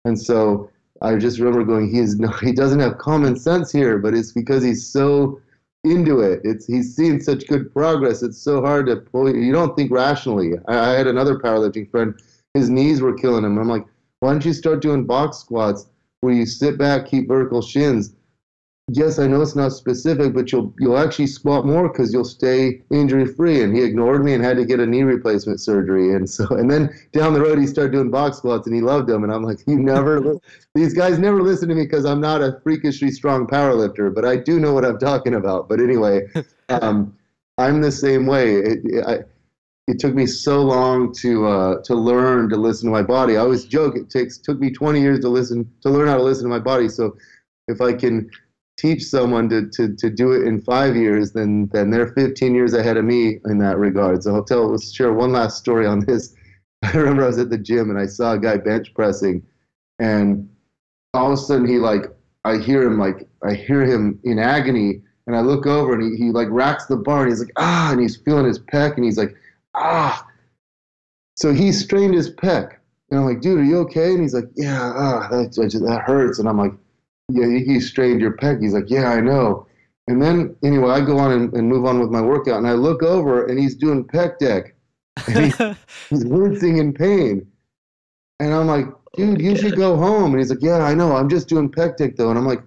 And so I just remember going, he doesn't have common sense here, but it's because he's so into it. He's seeing such good progress. It's so hard to pull. You don't think rationally. I had another powerlifting friend, his knees were killing him. I'm like, why don't you start doing box squats where you sit back, keep vertical shins? Yes, I know it's not specific, but you'll actually squat more because you'll stay injury free. And he ignored me and had to get a knee replacement surgery. And then down the road he started doing box squats and he loved them. And I'm like, these guys never listen to me because I'm not a freakishly strong power lifter, but I do know what I'm talking about. But anyway, I'm the same way. It took me so long to learn to listen to my body. I always joke took me 20 years to learn how to listen to my body. So if I can teach someone to do it in 5 years, then they're 15 years ahead of me in that regard. So let's share one last story on this. I remember I was at the gym and I saw a guy bench pressing, and all of a sudden I hear him in agony, and I look over and he like racks the bar and he's like, and he's feeling his pec and he's like, so he strained his pec, and I'm like, dude, are you okay? And he's like, yeah, that hurts. And I'm like, yeah, he strained your pec. He's like, yeah, I know. And then anyway, I go on and move on with my workout, and I look over and he's doing pec deck, and he's wincing in pain. And I'm like, dude, you should go home. And he's like, yeah, I know, I'm just doing pec deck though. And I'm like,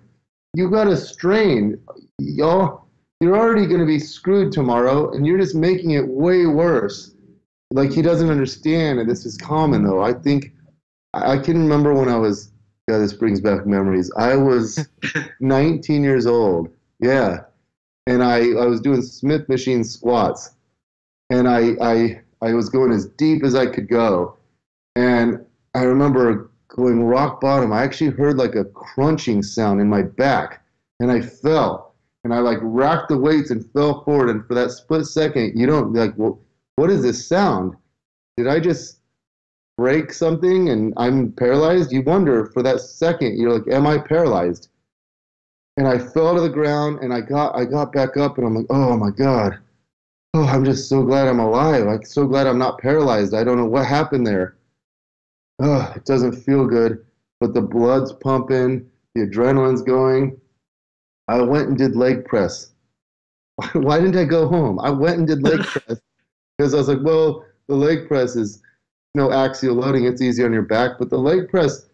you got to strain, y'all. You're already going to be screwed tomorrow, and you're just making it way worse. Like, he doesn't understand, and this is common though. I think I can remember when I was. Yeah, this brings back memories. I was 19 years old. Yeah. And I was doing Smith machine squats. And I was going as deep as I could go. And I remember going rock bottom. I actually heard like a crunching sound in my back. And I fell. And I like racked the weights and fell forward. And for that split second, you don't like, well, what is this sound? Did I just break something and I'm paralyzed? You wonder for that second, you're like, am I paralyzed? And I fell to the ground and I got back up and I'm like, oh my God. Oh, I'm just so glad I'm alive. I'm so glad I'm not paralyzed. I don't know what happened there. Oh, it doesn't feel good, but the blood's pumping, the adrenaline's going. I went and did leg press. Why didn't I go home? I went and did leg press because I was like, well, the leg press is no axial loading, it's easy on your back, but the leg press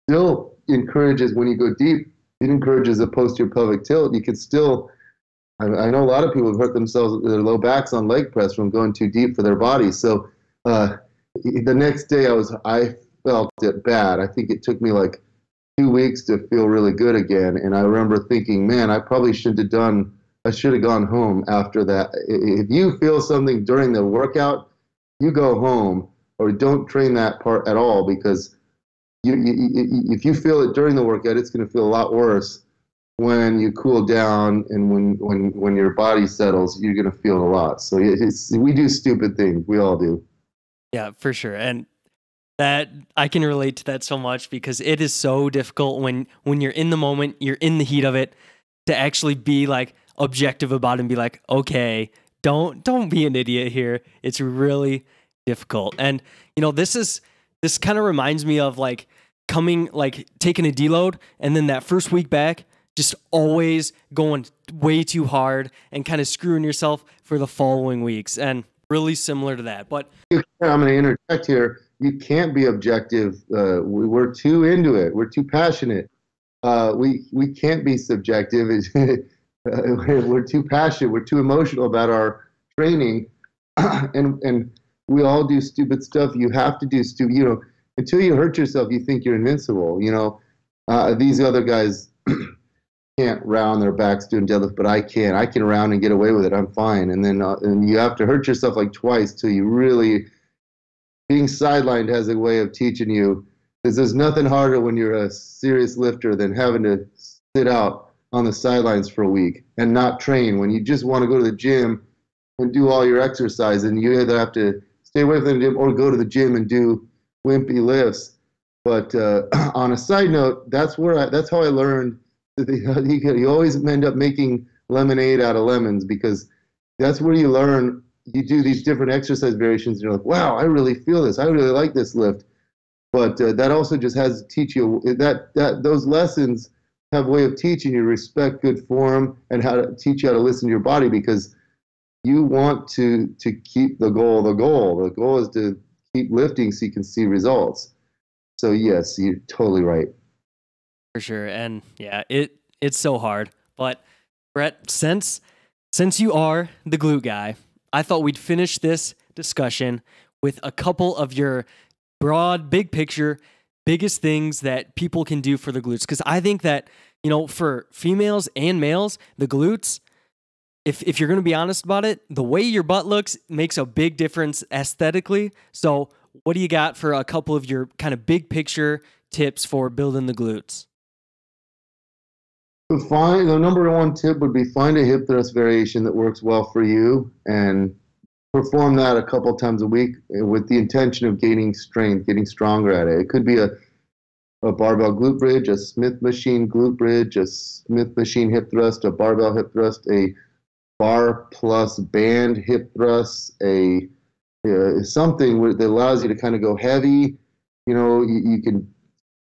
still encourages, when you go deep, it encourages a posterior pelvic tilt. You can still, I know a lot of people have hurt themselves with their low backs on leg press from going too deep for their bodies. So the next day I felt it bad. I think it took me like 2 weeks to feel really good again. And I remember thinking, man, I should have gone home after that. If you feel something during the workout, you go home, or don't train that part at all, because if you feel it during the workout, it's going to feel a lot worse when you cool down, and when your body settles, you're going to feel it a lot. So we do stupid things. We all do. Yeah, for sure. And that I can relate to that so much because it is so difficult when you're in the moment, you're in the heat of it, to actually be like objective about it and be like, okay, don't be an idiot here. It's really difficult. And this kind of reminds me of like taking a deload and then that first week back, just always going way too hard and kind of screwing yourself for the following weeks. And really similar to that. But I'm going to interject here. You can't be objective. We're too into it. We're too passionate. We can't be subjective. We're too passionate. We're too emotional about our training, and we all do stupid stuff. You have to do stupid. Until you hurt yourself, you think you're invincible. These other guys can't round their backs doing deadlift, but I can. I can round and get away with it. I'm fine. And then and you have to hurt yourself like twice till you really. Being sidelined has a way of teaching you, because there's nothing harder when you're a serious lifter than having to sit out on the sidelines for a week and not train, when you just want to go to the gym and do all your exercise, and you either have to stay away from the gym or go to the gym and do wimpy lifts. But on a side note, that's how I learned that you always end up making lemonade out of lemons, because that's where you learn. You do these different exercise variations, and you're like, wow, I really feel this. I really like this lift. But that also just has to teach you that those lessons have a way of teaching you to respect good form and how to teach you how to listen to your body, because you want to keep the goal the goal. The goal is to keep lifting so you can see results. So yes, you're totally right. For sure. And yeah, it's so hard. But Bret, since you are the glute guy, I thought we'd finish this discussion with a couple of your broad, big picture, biggest things that people can do for the glutes. Because I think that, for females and males, the glutes, if you're going to be honest about it, the way your butt looks makes a big difference aesthetically. So what do you got for a couple of your kind of big picture tips for building the glutes? The number one tip would be find a hip thrust variation that works well for you, and perform that a couple times a week with the intention of gaining strength, getting stronger at it. It could be a barbell glute bridge, a Smith machine glute bridge, a Smith machine hip thrust, a barbell hip thrust, a bar plus band hip thrust, something that allows you to kind of go heavy. You can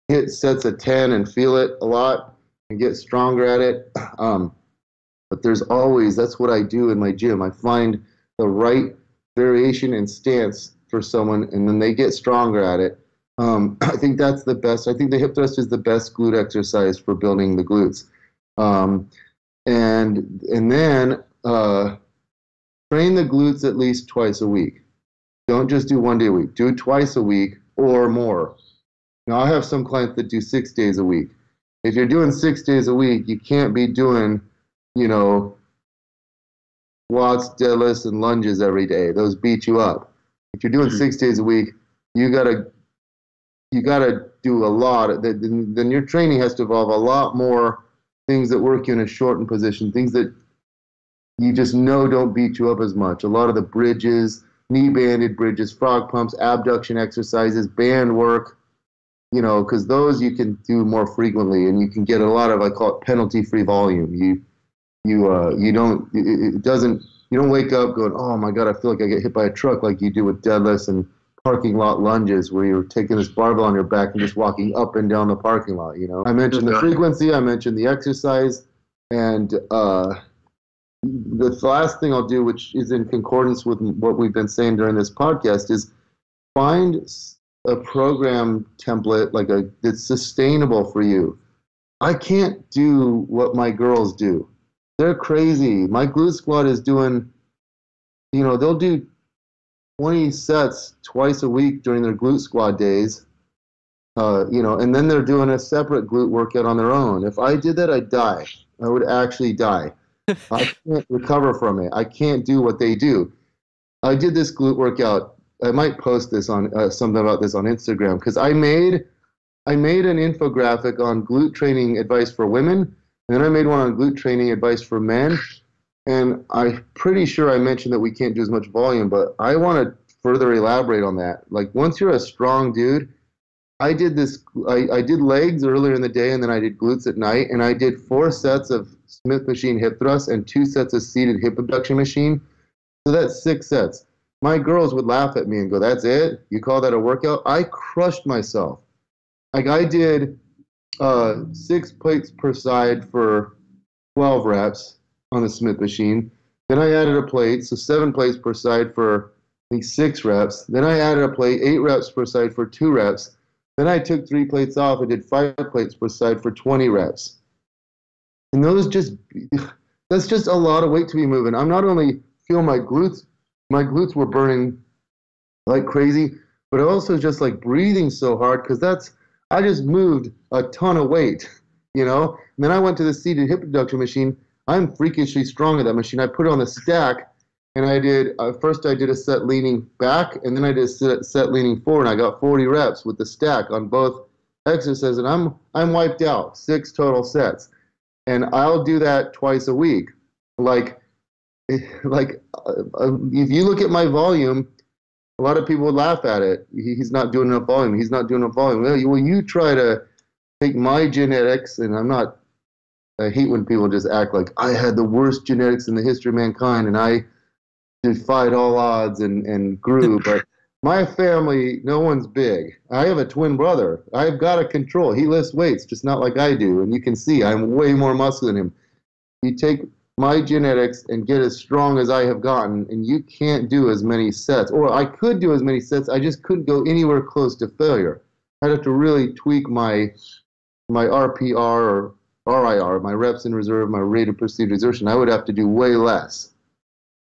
hit sets of 10 and feel it a lot and get stronger at it. But that's what I do in my gym. I find the right variation and stance for someone, and then they get stronger at it. I think that's the best. I think the hip thrust is the best glute exercise for building the glutes. And then train the glutes at least twice a week. Don't just do 1 day a week. Do it twice a week or more. Now, I have some clients that do 6 days a week. If you're doing 6 days a week, you can't be doing, squats, deadlifts, and lunges every day. Those beat you up. If you're doing 6 days a week, you gotta do a lot. Then your training has to involve a lot more things that work you in a shortened position, things that you just know don't beat you up as much. A lot of the bridges, knee banded bridges, frog pumps, abduction exercises, band work, because those you can do more frequently, and you can get a lot of, I call it penalty-free volume. You don't wake up going, oh my God, I feel like I get hit by a truck, like you do with deadlifts and parking lot lunges, where you're taking this barbell on your back and just walking up and down the parking lot. I mentioned the frequency, I mentioned the exercise, and the last thing I'll do, which is in concordance with what we've been saying during this podcast, is find a program template that's sustainable for you. I can't do what my girls do. They're crazy. My glute squad is doing, they'll do 20 sets twice a week during their glute squad days, and then they're doing a separate glute workout on their own. If I did that, I'd die. I would actually die. I can't recover from it. I can't do what they do. I did this glute workout. I might post this on something about this on Instagram, because I made I made an infographic on glute training advice for women, and then I made one on glute training advice for men. And I'm pretty sure I mentioned that we can't do as much volume, but I want to further elaborate on that. Like once you're a strong dude, I did this. I did legs earlier in the day, and then I did glutes at night, and I did 4 sets of Smith machine hip thrusts and 2 sets of seated hip abduction machine. So that's 6 sets. My girls would laugh at me and go, "That's it? You call that a workout?" I crushed myself. Like I did 6 plates per side for 12 reps on the Smith machine. Then I added a plate, so 7 plates per side for I think 6 reps. Then I added a plate, 8 reps per side for 2 reps. Then I took 3 plates off and did 5 plates per side for 20 reps. And that's just a lot of weight to be moving. I'm not only feeling my glutes were burning like crazy, but I also just like breathing so hard because I just moved a ton of weight, you know? And then I went to the seated hip abduction machine. I'm freakishly strong at that machine. I put it on the stack, and I did first I did a set leaning back, and then I did a set leaning forward, and I got 40 reps with the stack on both exercises, and I'm wiped out, 6 total sets. And I'll do that twice a week. Like if you look at my volume, a lot of people would laugh at it. He's not doing enough volume. He's not doing enough volume. Well, you try to take my genetics, and I hate when people just act like I had the worst genetics in the history of mankind, and I defied all odds and grew. But my family, no one's big. I have a twin brother. I've got to control. He lifts weights, just not like I do. And you can see I'm way more muscular than him. You take my genetics and get as strong as I have gotten, and you can't do as many sets. Or I could do as many sets, I just couldn't go anywhere close to failure. I'd have to really tweak my RPR or RIR, my reps in reserve, my rate of perceived exertion. I would have to do way less.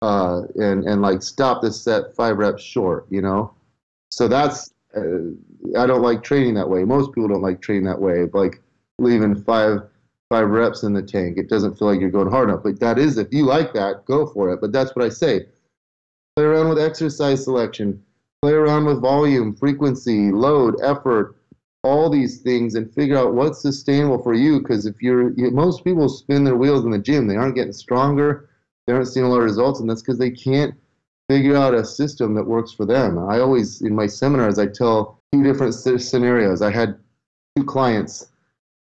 And like stop this set 5 reps short, you know? So that's, I don't like training that way. Most people don't like training that way. Like leaving five reps in the tank. It doesn't feel like you're going hard enough. But that is, if you like that, go for it. But that's what I say. Play around with exercise selection. Play around with volume, frequency, load, effort, all these things, and figure out what's sustainable for you. Because most people spin their wheels in the gym. They aren't getting stronger. They aren't seeing a lot of results, and that's because they can't figure out a system that works for them. I always, in my seminars, I tell 2 different scenarios. I had 2 clients.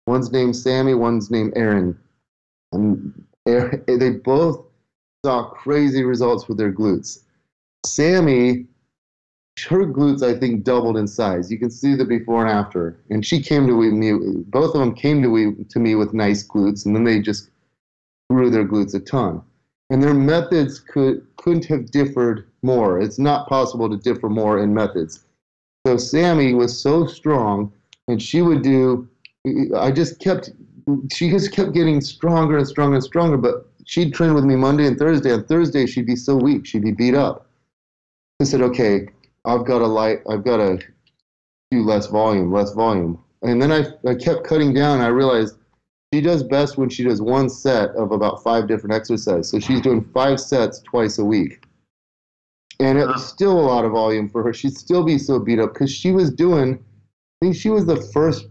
One's named Sammy, one's named Aaron. And they both saw crazy results with their glutes. Sammy, her glutes, I think, doubled in size. You can see the before and after. And she came to me, both of them came to me with nice glutes, and then they just grew their glutes a ton. And their methods couldn't have differed more. It's not possible to differ more in methods. So Sammy was so strong, and she just kept getting stronger and stronger and stronger. But she'd train with me Monday and Thursday. On Thursday, she'd be so weak, she'd be beat up. I said, okay, I've got to do less volume. And then I kept cutting down. I realized she does best when she does 1 set of about 5 different exercises. So she's doing 5 sets twice a week. And it was still a lot of volume for her. She'd still be so beat up because she was I think she was the first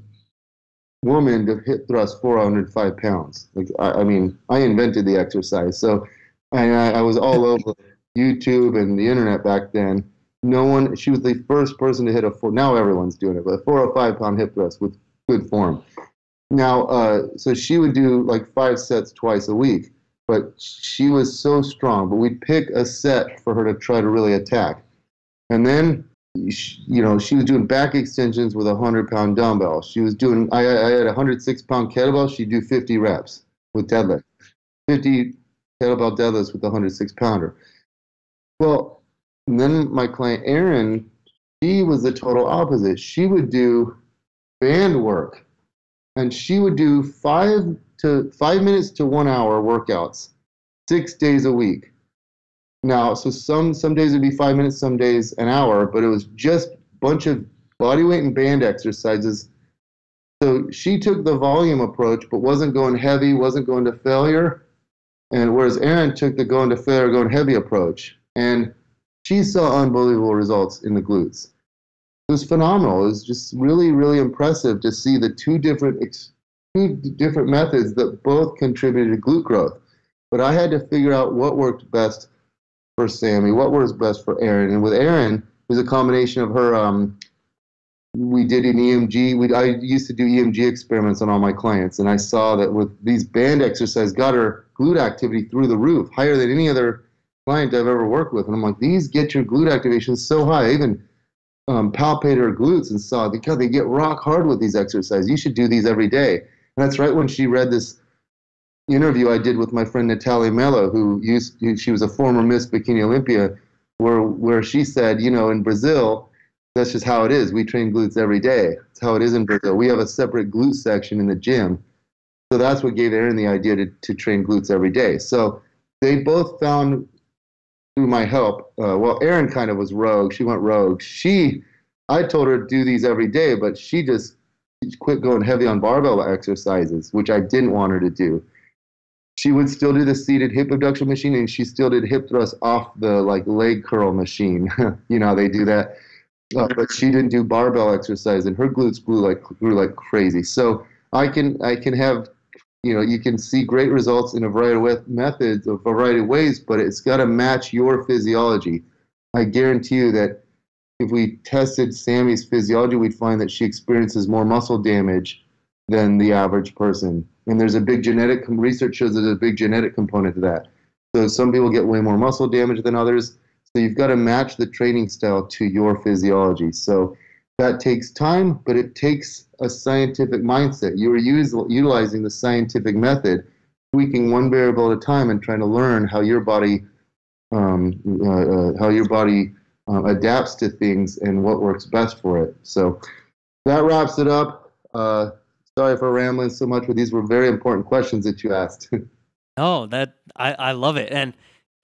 woman to hip thrust 405 pounds. Like, I mean, I invented the exercise. So I was all over YouTube and the internet back then. She was the first person to hit now everyone's doing it, but a 405-pound hip thrust with good form. Now, so she would do like 5 sets twice a week, but she was so strong. But we'd pick a set for her to try to really attack. And then, she was doing back extensions with a 100-pound dumbbell. She was doing, I had a 106-pound kettlebell. She'd do 50 reps with deadlift, 50 kettlebell deadlifts with a 106-pounder. Well, and then my client Erin, she was the total opposite. She would do band work. And she would do 5 minutes to 1 hour workouts, 6 days a week. Now, so some days it'd be 5 minutes, some days an hour, but it was just a bunch of body weight and band exercises. So she took the volume approach, but wasn't going heavy, wasn't going to failure. And whereas Erin took the going to failure, going heavy approach. And she saw unbelievable results in the glutes. it was phenomenal. It was just really, really impressive to see the two different methods that both contributed to glute growth. But I had to figure out what worked best for Sammy, what works best for Erin. And with Erin, it was a combination of her. We did an EMG. I used to do EMG experiments on all my clients, and I saw that with these band exercises, got her glute activity through the roof, higher than any other client I've ever worked with. And I'm like, these get your glute activation so high. I even palpated her glutes and saw, God, they get rock hard with these exercises. You should do these every day. And that's right when she read this interview I did with my friend Natalia Mello, she was a former Miss Bikini Olympia, where she said, in Brazil, that's just how it is. We train glutes every day. That's how it is in Brazil. We have a separate glute section in the gym. So that's what gave Erin the idea to train glutes every day. So they both found through my help, Erin kind of was rogue. She went rogue. I told her to do these every day, but she just quit going heavy on barbell exercises, which I didn't want her to do. She would still do the seated hip abduction machine, and she still did hip thrust off the leg curl machine. How they do that. But she didn't do barbell exercise, and her glutes grew like crazy. So I can have, you can see great results in a variety of methods, a variety of ways, but it's got to match your physiology. I guarantee you that if we tested Sammy's physiology, we'd find that she experiences more muscle damage than the average person. And there's a big research shows there's a big genetic component to that. So some people get way more muscle damage than others. So you've got to match the training style to your physiology. So that takes time, but it takes a scientific mindset. You're utilizing the scientific method, tweaking one variable at a time and trying to learn how your body adapts to things and what works best for it. So that wraps it up. Sorry for rambling so much, but these were very important questions that you asked. Oh, I love it. And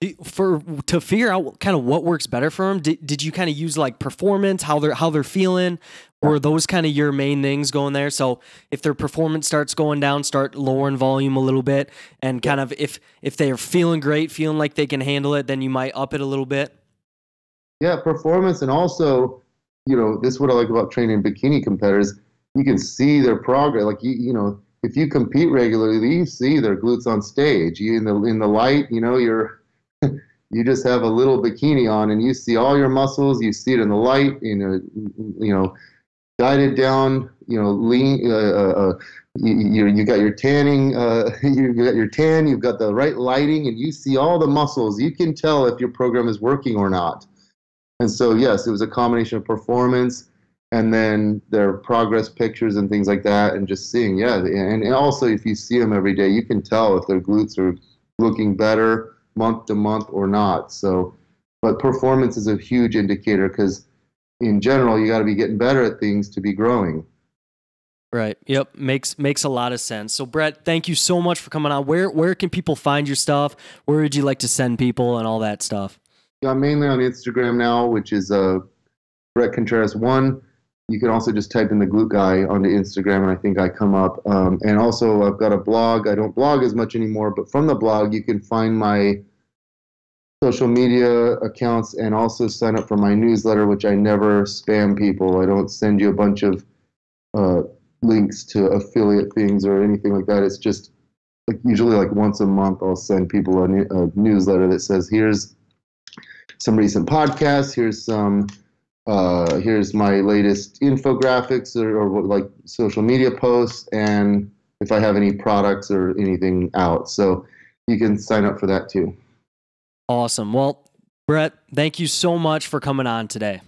to figure out kind of what works better for them, did you kind of use like performance, how they're feeling, or those kind of your main things going there? So if their performance starts going down, start lowering volume a little bit, and kind of if they are feeling great, feeling like they can handle it, then you might up it a little bit. Yeah, performance, and also, this is what I like about training bikini competitors. You can see their progress. Like if you compete regularly, you see their glutes on stage. In the light, you just have a little bikini on, and you see all your muscles. You see it in the light. Guided down. Lean. You got your tanning. You got your tan. You've got the right lighting, and you see all the muscles. You can tell if your program is working or not. And so, yes, it was a combination of performance and then their progress pictures and things like that, and just seeing, and also if you see them every day, you can tell if their glutes are looking better month to month or not. So, but performance is a huge indicator because in general, you got to be getting better at things to be growing. Right. Yep. Makes a lot of sense. So Bret, thank you so much for coming on. Where can people find your stuff? Where would you like to send people and all that stuff? I'm mainly on Instagram now, which is Bret Contreras 1. You can also just type in the glute guy onto Instagram, and I think I come up. And also, I've got a blog. I don't blog as much anymore, but from the blog, you can find my social media accounts and also sign up for my newsletter, which I never spam people. I don't send you a bunch of links to affiliate things or anything like that. It's just usually once a month, I'll send people a newsletter that says, here's some recent podcasts, here's my latest infographics or social media posts, and if I have any products or anything out. So you can sign up for that too. Awesome. Well, Bret, thank you so much for coming on today.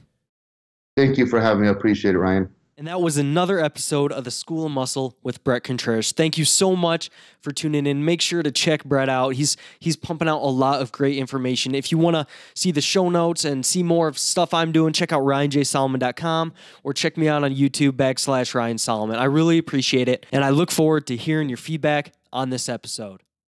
Thank you for having me. I appreciate it, Ryan. And that was another episode of the School of Muscle with Bret Contreras. Thank you so much for tuning in. Make sure to check Bret out. He's pumping out a lot of great information. If you want to see the show notes and see more of stuff I'm doing, check out RyanJSolomon.com or check me out on YouTube /Ryan Solomon. I really appreciate it, and I look forward to hearing your feedback on this episode.